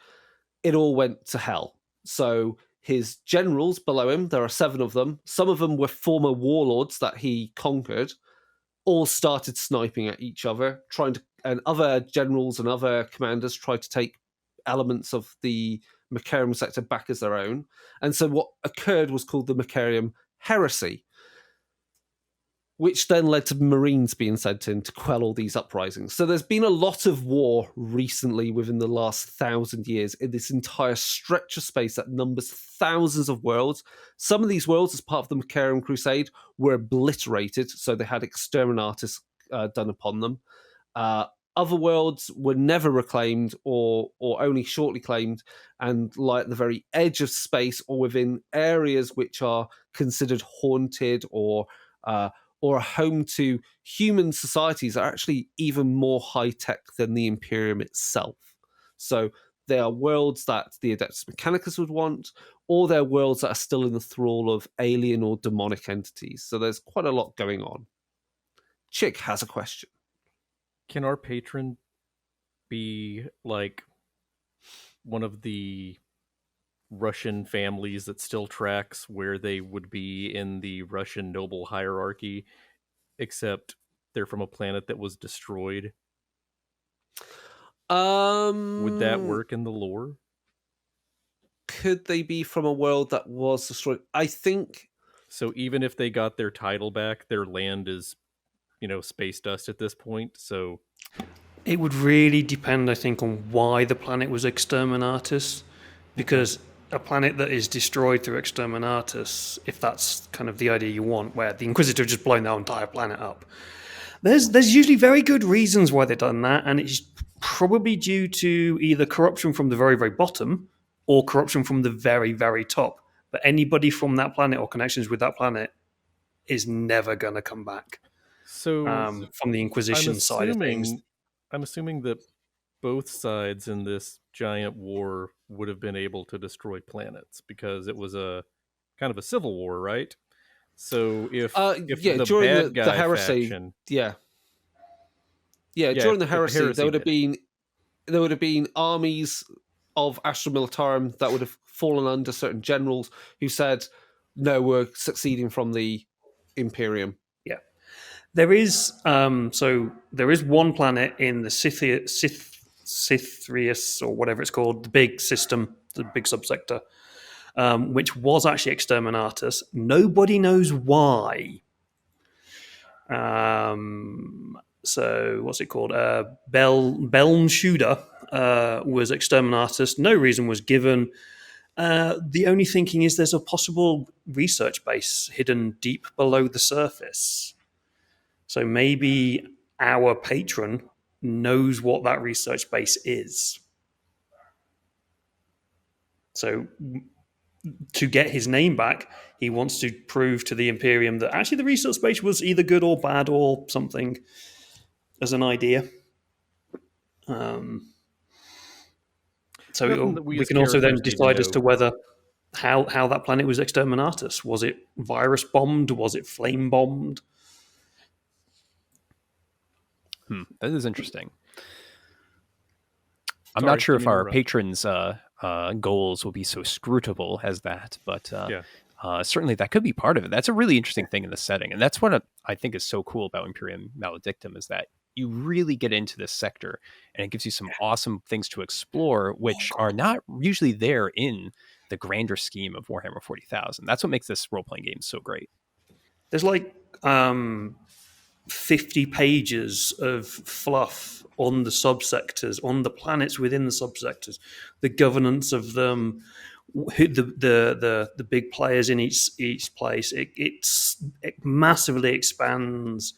it all went to hell. So his generals below him, there are 7 of them, some of them were former warlords that he conquered, all started sniping at each other, and other generals and other commanders tried to take elements of the Macharium sector back as their own. And so what occurred was called the Macharium heresy, which then led to Marines being sent in to quell all these uprisings. So there's been a lot of war recently within the last 1,000 years in this entire stretch of space that numbers thousands of worlds. Some of these worlds, as part of the Macharium Crusade, were obliterated, so they had exterminatus done upon them. Other worlds were never reclaimed or only shortly claimed and lie at the very edge of space or within areas which are considered haunted or a home to human societies that are actually even more high-tech than the Imperium itself. So they are worlds that the Adeptus Mechanicus would want, or they're worlds that are still in the thrall of alien or demonic entities. So there's quite a lot going on. Chick has a question. Can our patron be like one of the Russian families that still tracks where they would be in the Russian noble hierarchy, except they're from a planet that was destroyed? Would that work in the lore? Could they be from a world that was destroyed? I think so. Even if they got their title back, their land is, space dust at this point. So it would really depend, I think, on why the planet was exterminatus, because a planet that is destroyed through exterminatus, if that's kind of the idea you want, where the Inquisitor just blowing their entire planet up, there's usually very good reasons why they've done that, and it's probably due to either corruption from the very, very bottom or corruption from the very, very top. But anybody from that planet or connections with that planet is never going to come back. So from the Inquisition side of things. I'm assuming that both sides in this giant war would have been able to destroy planets because it was a kind of a civil war, right? So if the during bad guy the heresy, faction, during the heresy, there would have been armies of Astra Militarum that would have fallen under certain generals who said, "No, we're succeeding from the Imperium." Yeah, there is there is one planet in the Sithrius or whatever it's called, the big system, the big subsector, which was actually Exterminatus. Nobody knows why. So what's it called? Belmshuda was Exterminatus. No reason was given. The only thinking is there's a possible research base hidden deep below the surface. So maybe our patron knows what that research base is. So to get his name back, he wants to prove to the Imperium that actually the research base was either good or bad or something as an idea. So Nothing that we as can also then characters need decide as know. to whether how that planet was Exterminatus. Was it virus bombed? Was it flame bombed? That is interesting. I'm Sorry, not sure didn't if mean to our interrupt. patrons' goals will be so scrutable as that, but Yeah. certainly that could be part of it. That's a really interesting thing in the setting, and that's what I think is so cool about Imperium Maledictum is that you really get into this sector, and it gives you some awesome things to explore, which are not usually there in the grander scheme of Warhammer 40,000. That's what makes this role-playing game so great. There's like 50 pages of fluff on the subsectors, on the planets within the subsectors, the governance of them, the big players in each place. It massively expands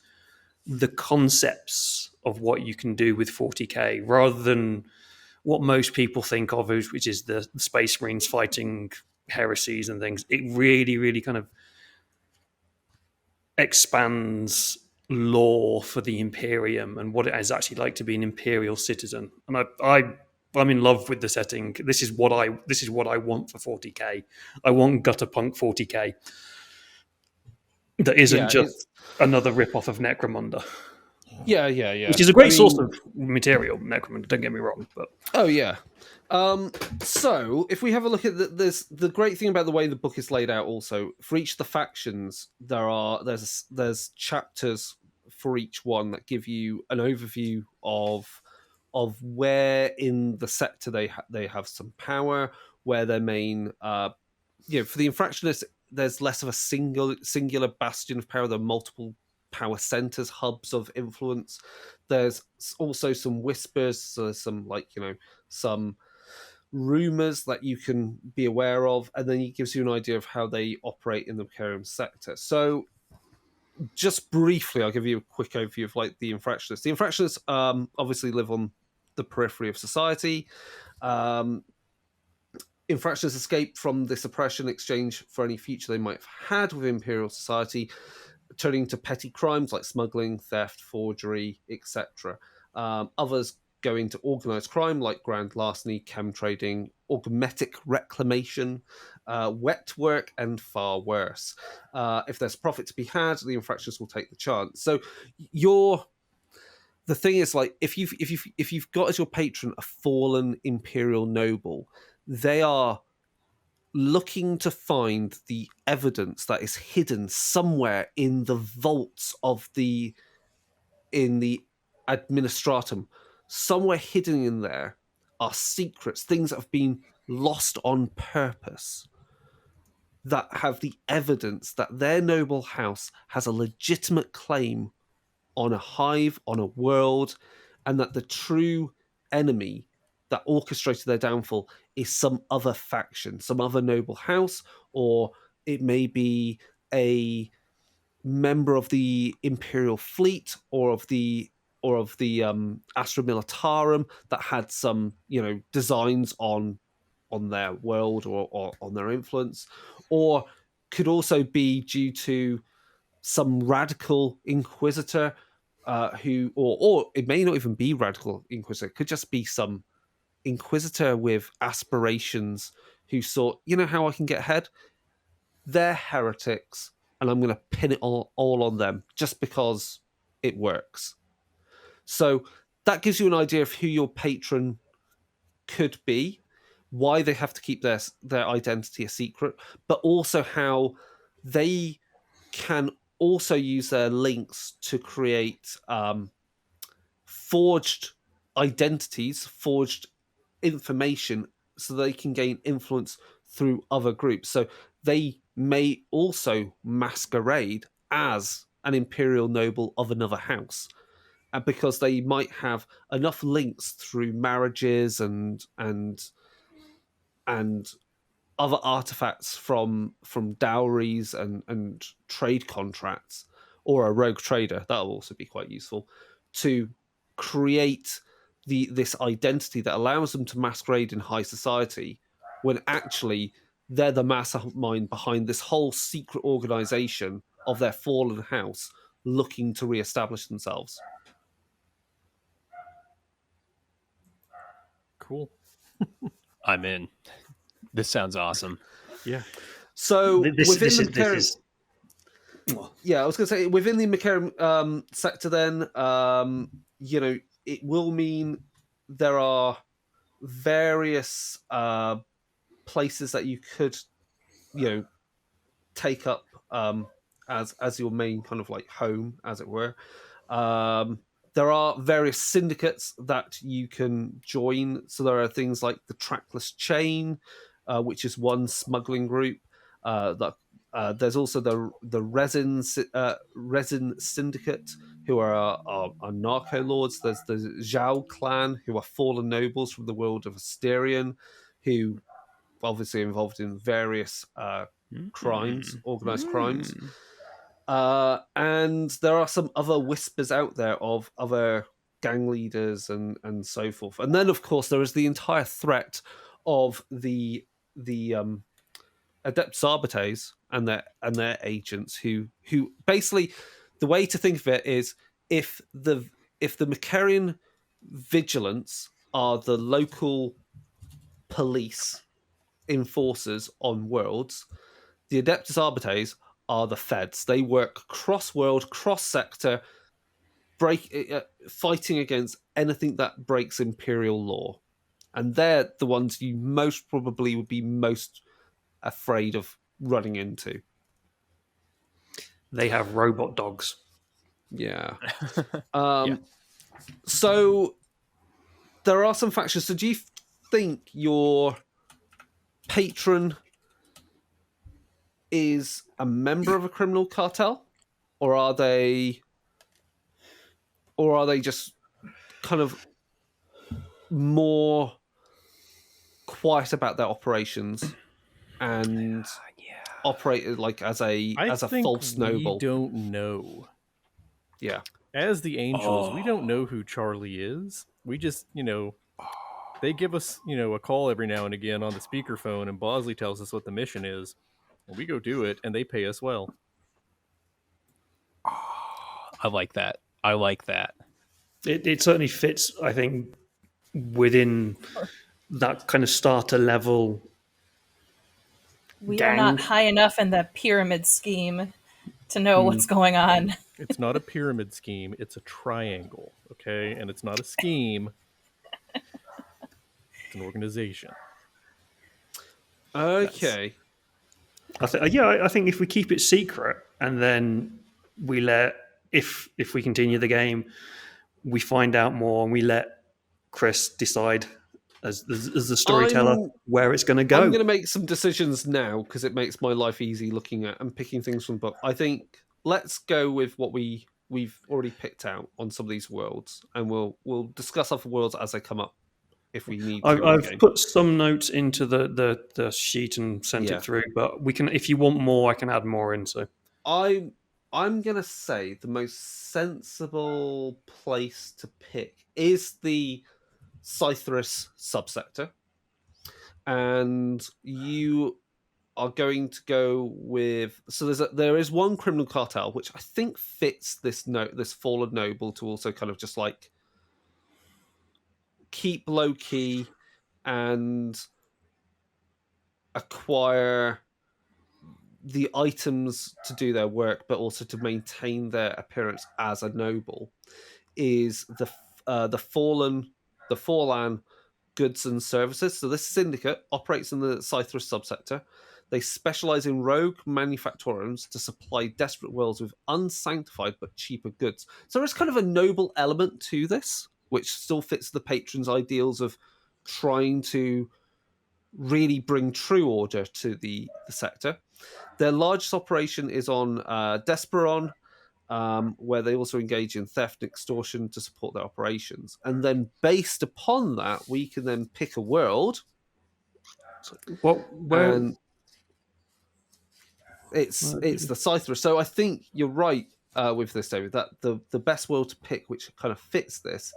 the concepts of what you can do with 40k, rather than what most people think of, which is the Space Marines fighting heresies and things. It really, really kind of expands lore for the Imperium and what it is actually like to be an Imperial citizen. And I'm in love with the setting. This is what I want for 40k. I want gutter punk 40k that isn't Yeah, just another rip off of Necromunda, yeah. which is a great source of material. Necromunda, don't get me wrong, but Oh yeah. So if we have a look at there's the great thing about the way the book is laid out. Also, for each of the factions, there's chapters for each one that give you an overview of where in the sector they have some power, where their main for the infractionists, there's less of a singular bastion of power. There are multiple power centers, hubs of influence. There's also some whispers, so some some rumors that you can be aware of, and then he gives you an idea of how they operate in the Imperium sector. So just briefly, I'll give you a quick overview of the infractionists. The infractionists obviously live on the periphery of society. Infractionists escape from this oppression in exchange for any future they might have had with Imperial society, turning to petty crimes like smuggling, theft, forgery, etc. Others go into organised crime like grand larceny, chemtrading, augmetic reclamation, wet work, and far worse. If there's profit to be had, the infractionists will take the chance. So the thing is, if you've got as your patron a fallen Imperial noble, they are looking to find the evidence that is hidden somewhere in the vaults of the administratum. Somewhere hidden in there are secrets, things that have been lost on purpose, that have the evidence that their noble house has a legitimate claim on a hive, on a world, and that the true enemy that orchestrated their downfall is some other faction, some other noble house, or it may be a member of the Imperial fleet or of the Astra Militarum that had some designs on their world or on their influence, or could also be due to some radical inquisitor who, or it may not even be radical inquisitor, it could just be some inquisitor with aspirations who thought, how I can get ahead? They're heretics, and I'm going to pin it all on them just because it works. So that gives you an idea of who your patron could be, why they have to keep their identity a secret, but also how they can also use their links to create forged identities, forged information, so they can gain influence through other groups. So they may also masquerade as an imperial noble of another house, and because they might have enough links through marriages and other artifacts from dowries and trade contracts, or a rogue trader, that'll also be quite useful, to create this identity that allows them to masquerade in high society when actually they're the mastermind behind this whole secret organization of their fallen house looking to re-establish themselves. Cool. I'm in. This sounds awesome. Yeah. So within the Imperium, is yeah, I was going to say within the Imperium sector, then it will mean there are various places that you could take up as your main kind of like home, as it were. There are various syndicates that you can join. So there are things like the Trackless Chain, which is one smuggling group. There's also the Resin Syndicate, who are narco lords. There's the Zhao clan, who are fallen nobles from the world of Asterion, who obviously involved in various crimes, organized crimes. And there are some other whispers out there of other gang leaders and so forth. And then, of course, there is the entire threat of the Adeptus Arbites and their agents, who basically, the way to think of it is, if the Macharian vigilants are the local police enforcers on worlds, the Adeptus Arbites are the feds. They work cross-world, cross-sector, fighting against anything that breaks imperial law. And they're the ones you most probably would be most afraid of running into. They have robot dogs. Yeah. Yeah. So there are some factions. So do you think your patron is a member of a criminal cartel, or are they just kind of more quiet about their operations and operate like as a false noble? We don't know. Yeah. As the Angels, we don't know who Charlie is. We just, they give us, a call every now and again on the speakerphone, and Bosley tells us what the mission is. And we go do it, and they pay us well. I like that. It certainly fits, I think, within that kind of starter level. We gang. are not high enough in the pyramid scheme to know what's going on. It's not a pyramid scheme. It's a triangle, okay? And it's not a scheme. It's an organization. Okay. I think if we keep it secret and then we let, if we continue the game, we find out more and we let Chris decide as the storyteller where it's going to go. I'm going to make some decisions now because it makes my life easy looking at and picking things from the book. I think let's go with what we've already picked out on some of these worlds, and we'll discuss other worlds as they come up if we need to. I've put some notes into the sheet and sent it through, but we can, if you want more, I can add more in. So I'm going to say the most sensible place to pick is the Scytherus subsector, and you are going to go with, so there is one criminal cartel which I think fits this fallen noble to also kind of just like keep low key and acquire the items to do their work, but also to maintain their appearance as a noble, is the Fallen Goods and Services. So this syndicate operates in the Scytherus subsector. They specialize in rogue manufactorums to supply desperate worlds with unsanctified but cheaper goods. So there's kind of a noble element to this, which still fits the patron's ideals of trying to really bring true order to the sector. Their largest operation is on Desperon, where they also engage in theft and extortion to support their operations. And then based upon that, we can then pick a world. And it's the Scyther. So I think you're right with this, David, that the best world to pick, which kind of fits this,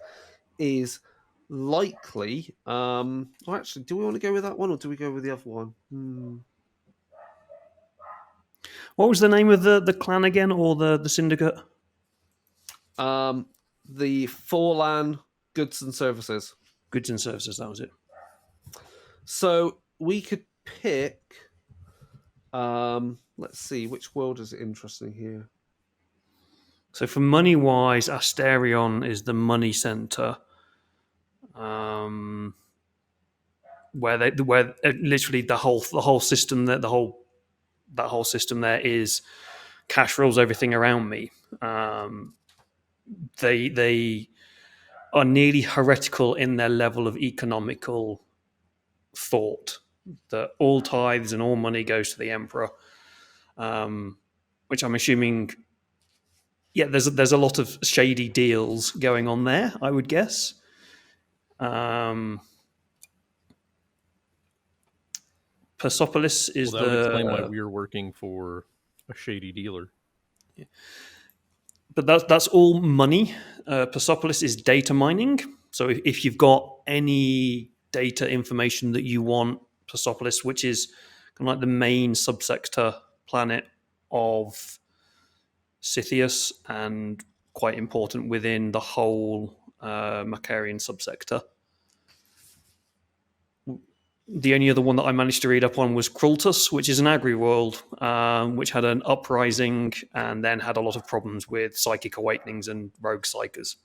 is likely... actually, do we want to go with that one, or do we go with the other one? What was the name of the clan again, or the syndicate? The Forlan Goods and Services. Goods and Services, that was it. So we could pick... let's see, which world is interesting here? So for money-wise, Asterion is the money center, where literally the whole system that whole system there is cash rules everything around me. They are nearly heretical in their level of economical thought, that all tithes and all money goes to the emperor, which I'm assuming, there's a lot of shady deals going on there, I would guess. Persepolis is that would explain why we're working for a shady dealer. But that's all money. Persepolis is data mining. So if you've got any data information that you want, Persepolis, which is kind of like the main subsector planet of Scythius and quite important within the whole Macharian subsector. The only other one that I managed to read up on was Krultus, which is an agri-world, which had an uprising and then had a lot of problems with psychic awakenings and rogue psychers.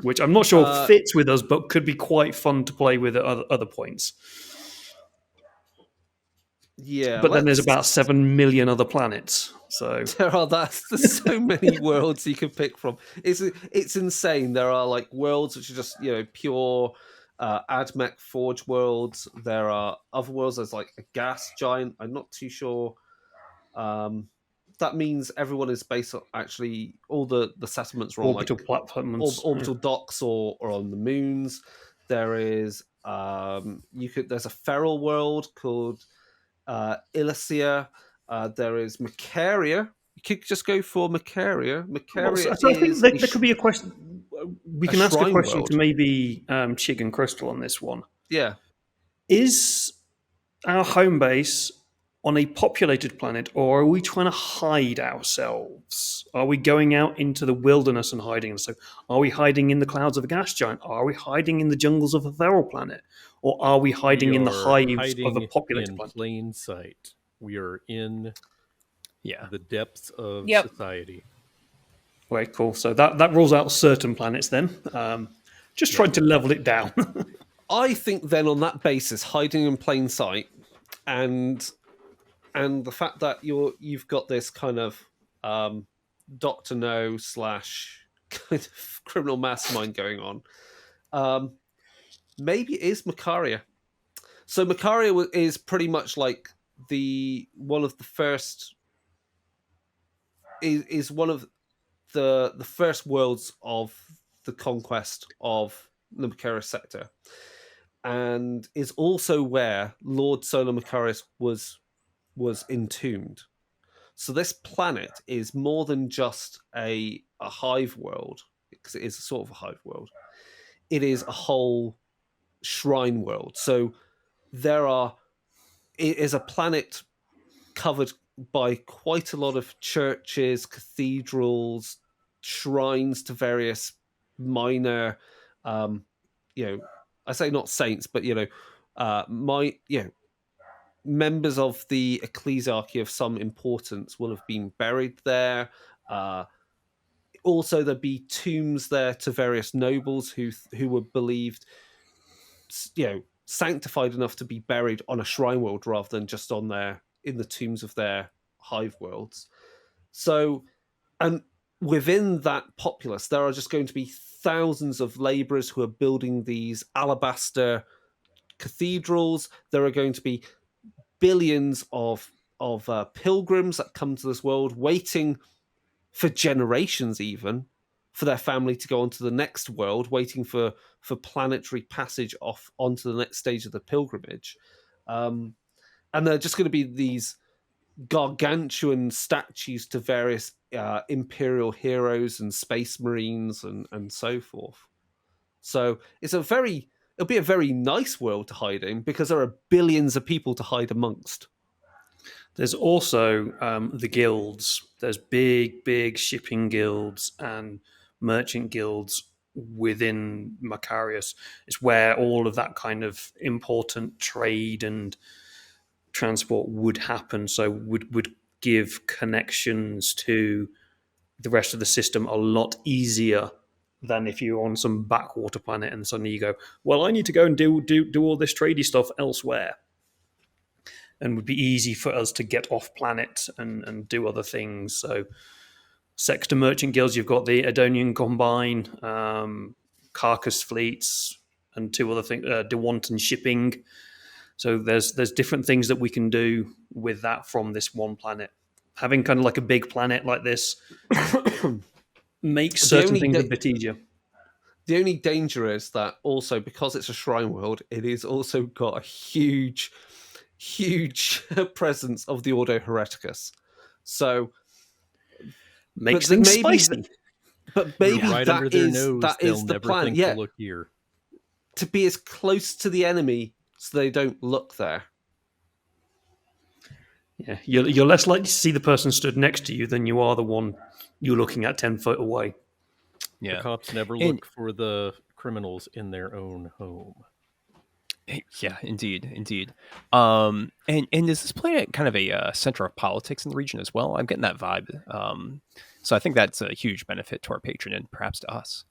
Which I'm not sure fits with us, but could be quite fun to play with at other points. Yeah, but then there's about 7 million other planets. So there's so many worlds you can pick from. It's insane. There are like worlds which are just pure Admech Forge worlds. There are other worlds. There's like a gas giant. I'm not too sure. That means everyone is based on actually all the settlements are on orbital platforms, orbital docks or on the moons. There is there's a feral world called Elysia. There is Macaria. You could just go for Macaria. So I think there could be a question. We can ask a question to maybe Chig and Crystal on this one. Yeah. Is our home base on a populated planet, or are we trying to hide ourselves? Are we going out into the wilderness and hiding? So are we hiding in the clouds of a gas giant? Are we hiding in the jungles of a feral planet? Or are we hiding in the hives of a populated planet? Plain sight. We are in the depths of society. Okay, cool. So that rules out certain planets then. Just trying to level it down. I think then on that basis, hiding in plain sight and the fact that you've got this kind of Dr. No / kind of criminal mastermind going on, maybe it is Macaria. So Macaria is pretty much like one of the first worlds of the conquest of the Macharius Sector, and is also where Lord Solar Macharius was entombed. So this planet is more than just a hive world, because it is a sort of a hive world. It is a whole shrine world. So it is a planet covered by quite a lot of churches, cathedrals, shrines to various minor, I say not saints, but members of the ecclesiarchy of some importance will have been buried there. Also, there'd be tombs there to various nobles who were believed, sanctified enough to be buried on a shrine world rather than just in the tombs of their hive worlds. So, and within that populace, there are just going to be thousands of laborers who are building these alabaster cathedrals. There are going to be billions of pilgrims that come to this world, waiting for generations, even for their family to go on to the next world, waiting for planetary passage off onto the next stage of the pilgrimage. And they're just going to be these gargantuan statues to various imperial heroes and space marines and so forth. So it'll be a very nice world to hide in, because there are billions of people to hide amongst. There's also the guilds. There's big shipping guilds and merchant guilds within Macharius. It's where all of that kind of important trade and transport would happen. So would give connections to the rest of the system a lot easier than if you're on some backwater planet and suddenly you go, well, I need to go and do all this tradey stuff elsewhere. And would be easy for us to get off planet and do other things. So Sector Merchant Guilds, you've got the Edonian Combine, Carcass Fleets, and two other things, DeWanton Shipping. So there's different things that we can do with that from this one planet. Having kind of like a big planet like this makes certain things a bit easier. The only danger is that also, because it's a shrine world, it is also got a huge presence of the Ordo Hereticus. So makes things spicy. But maybe right under their nose, that is the plan. Yeah, to look here, to be as close to the enemy so they don't look there. Yeah, you're less likely to see the person stood next to you than you are the one you're looking at 10 foot away. Yeah, the cops never look for the criminals in their own home. Yeah, indeed. And is this planet kind of a center of politics in the region as well? I'm getting that vibe. So I think that's a huge benefit to our patron and perhaps to us.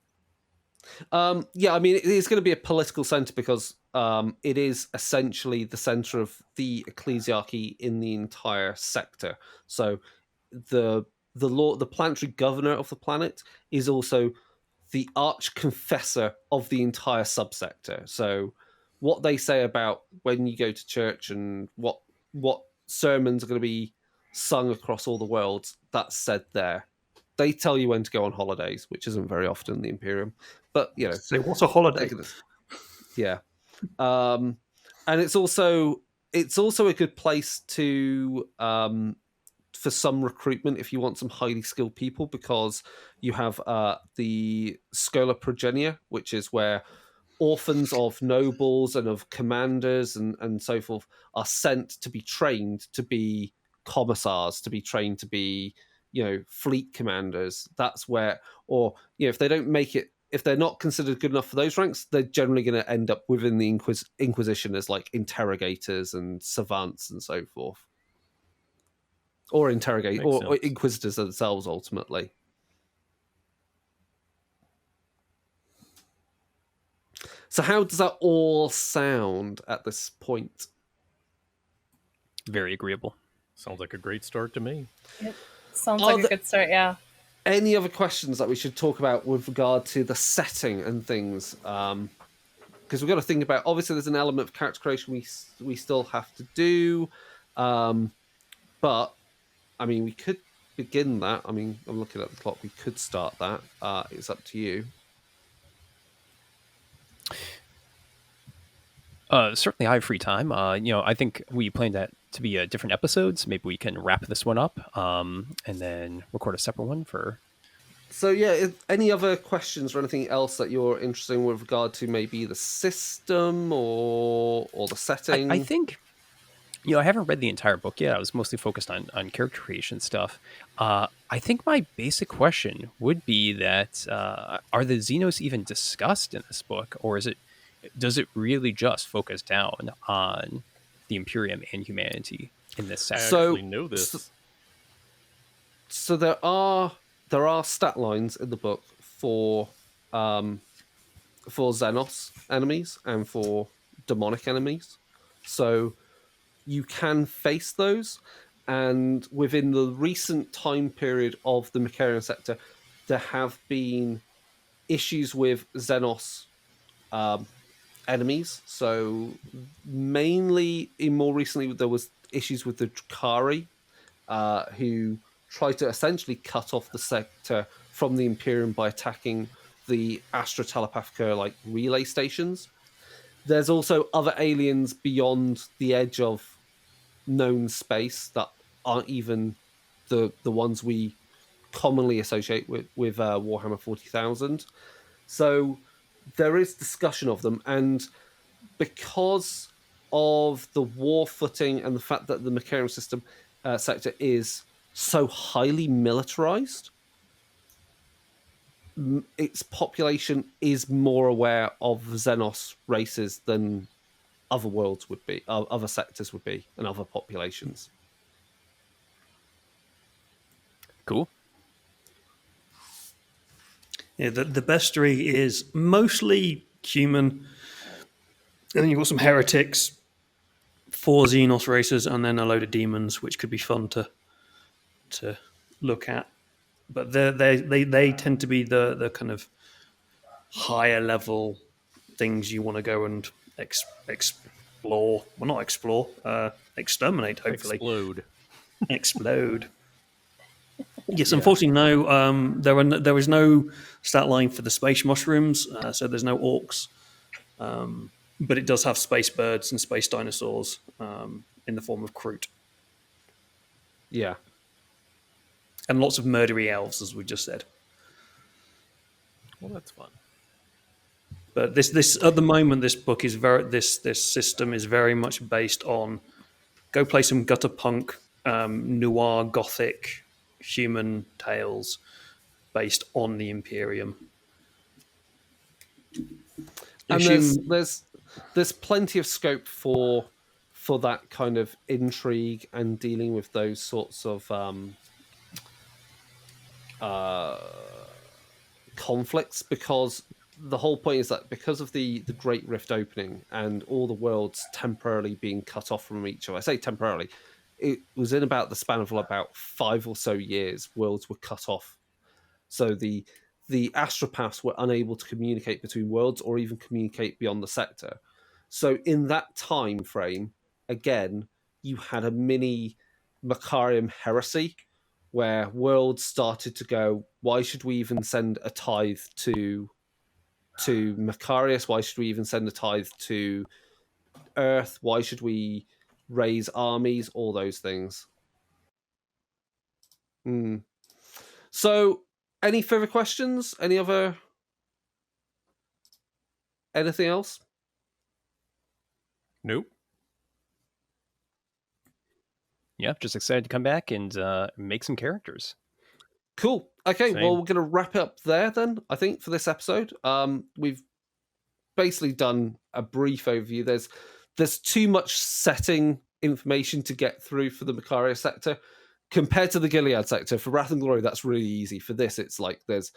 Yeah, I mean, it is going to be a political center because it is essentially the center of the ecclesiarchy in the entire sector. So the planetary governor of the planet is also the arch confessor of the entire subsector. So what they say about when you go to church and what sermons are going to be sung across all the worlds, that's said there. They tell you when to go on holidays, which isn't very often in the Imperium. But, you know. So what's a holiday? Yeah. And it's also a good place to for some recruitment if you want some highly skilled people, because you have the Schola Progenia, which is where orphans of nobles and of commanders and so forth are sent to be trained to be commissars, to be trained to be, you know, fleet commanders. That's where, or, you know, if they don't make it, if they're not considered good enough for those ranks, they're generally going to end up within the Inquisition as like interrogators and savants and so forth, or or inquisitors themselves ultimately. So how does that all sound at this point? Very agreeable. Sounds like a great start to me. It sounds like a good start, yeah. Any other questions that we should talk about with regard to the setting and things? Because we've got to think about, obviously there's an element of character creation we still have to do. But, I mean, we could begin that. I mean, I'm looking at the clock. We could start that. It's up to you. Certainly I have free time. I think we planned that to be different episodes. Maybe we can wrap this one up and then record a separate one for... So yeah, any other questions or anything else that you're interested in with regard to maybe the system or the setting? I think, I haven't read the entire book yet. I was mostly focused on character creation stuff. I think my basic question would be that are the Xenos even discussed in this book, or does it really just focus down on the Imperium and humanity in this section? I actually know this. So there are stat lines in the book for Xenos enemies and for demonic enemies. So you can face those, and within the recent time period of the Macharius Sector, there have been issues with Xenos enemies. So mainly, more recently, there was issues with the Drukhari, who tried to essentially cut off the sector from the Imperium by attacking the Astra Telepathica like relay stations. There's also other aliens beyond the edge of known space that aren't even the ones we commonly associate with Warhammer 40,000. So there is discussion of them, and because of the war footing and the fact that the Macharius system sector is so highly militarized, its population is more aware of Xenos races than other worlds would be, other sectors would be, and other populations. Cool. Yeah, the bestiary is mostly human, and then you've got some heretics, 4 Xenos races, and then a load of demons, which could be fun to look at. But they tend to be the kind of higher level things you want to go and explore. Well, not explore, exterminate, hopefully. Explode. Yes, unfortunately, no. There is no stat line for the space mushrooms, so there's no orcs. But it does have space birds and space dinosaurs in the form of Kroot. Yeah. And lots of murdery elves, as we just said. Well, that's fun. But this at the moment, this book is this system is very much based on go play some gutter punk, noir, gothic, human tales based on the Imperium. And there's plenty of scope for that kind of intrigue and dealing with those sorts of conflicts, because the whole point is that because of the Great Rift opening and all the worlds temporarily being cut off from each other, I say temporarily, it was in about the span of about 5 or so years, worlds were cut off. So the astropaths were unable to communicate between worlds or even communicate beyond the sector. So in that time frame, again, you had a mini Macharium heresy where worlds started to go, why should we even send a tithe to Macharius? Why should we even send a tithe to Earth? Why should we raise armies? All those things. So, any further questions? Anything else? Nope. Yeah, just excited to come back and make some characters. Cool. Okay, Same. well, we're going to wrap it up there then, I think, for this episode. We've basically done a brief overview. There's too much setting information to get through for the Macharius sector compared to the Gilead sector. For Wrath and Glory, that's really easy. For this, it's like there's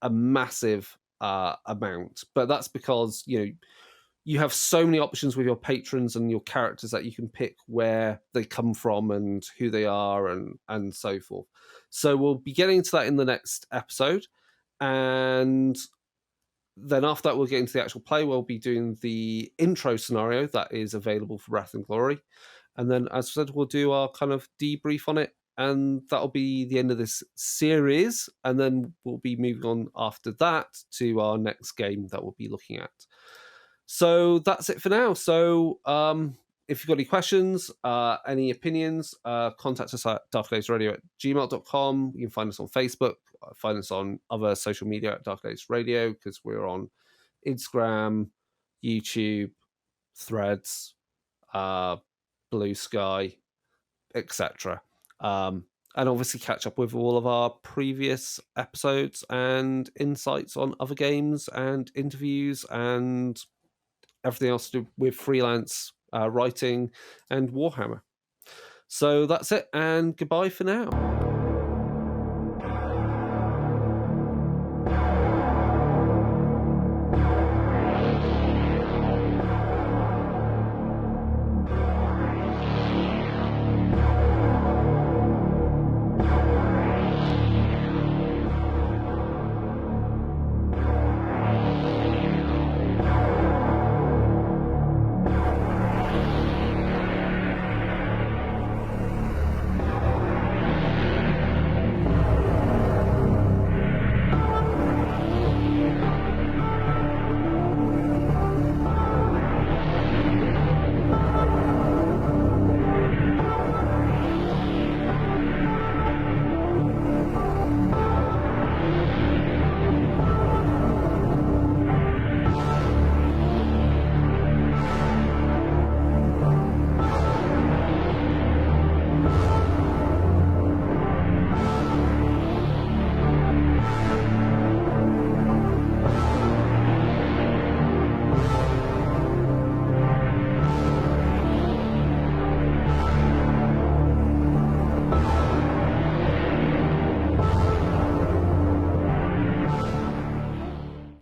a massive amount, but that's because you have so many options with your patrons and your characters that you can pick where they come from and who they are and so forth. So we'll be getting into that in the next episode. And then after that, we'll get into the actual play. We'll be doing the intro scenario that is available for Wrath and Glory. And then, as I said, we'll do our kind of debrief on it. And that'll be the end of this series. And then we'll be moving on after that to our next game that we'll be looking at. So that's it for now. So if you've got any questions, any opinions, contact us at darkdaysradio@gmail.com. You can find us on Facebook, find us on other social media at Dark Days Radio, because we're on Instagram, YouTube, Threads, Blue Sky, etc. And obviously catch up with all of our previous episodes and insights on other games and interviews and everything else to do with freelance writing and Warhammer. So that's it, and goodbye for now.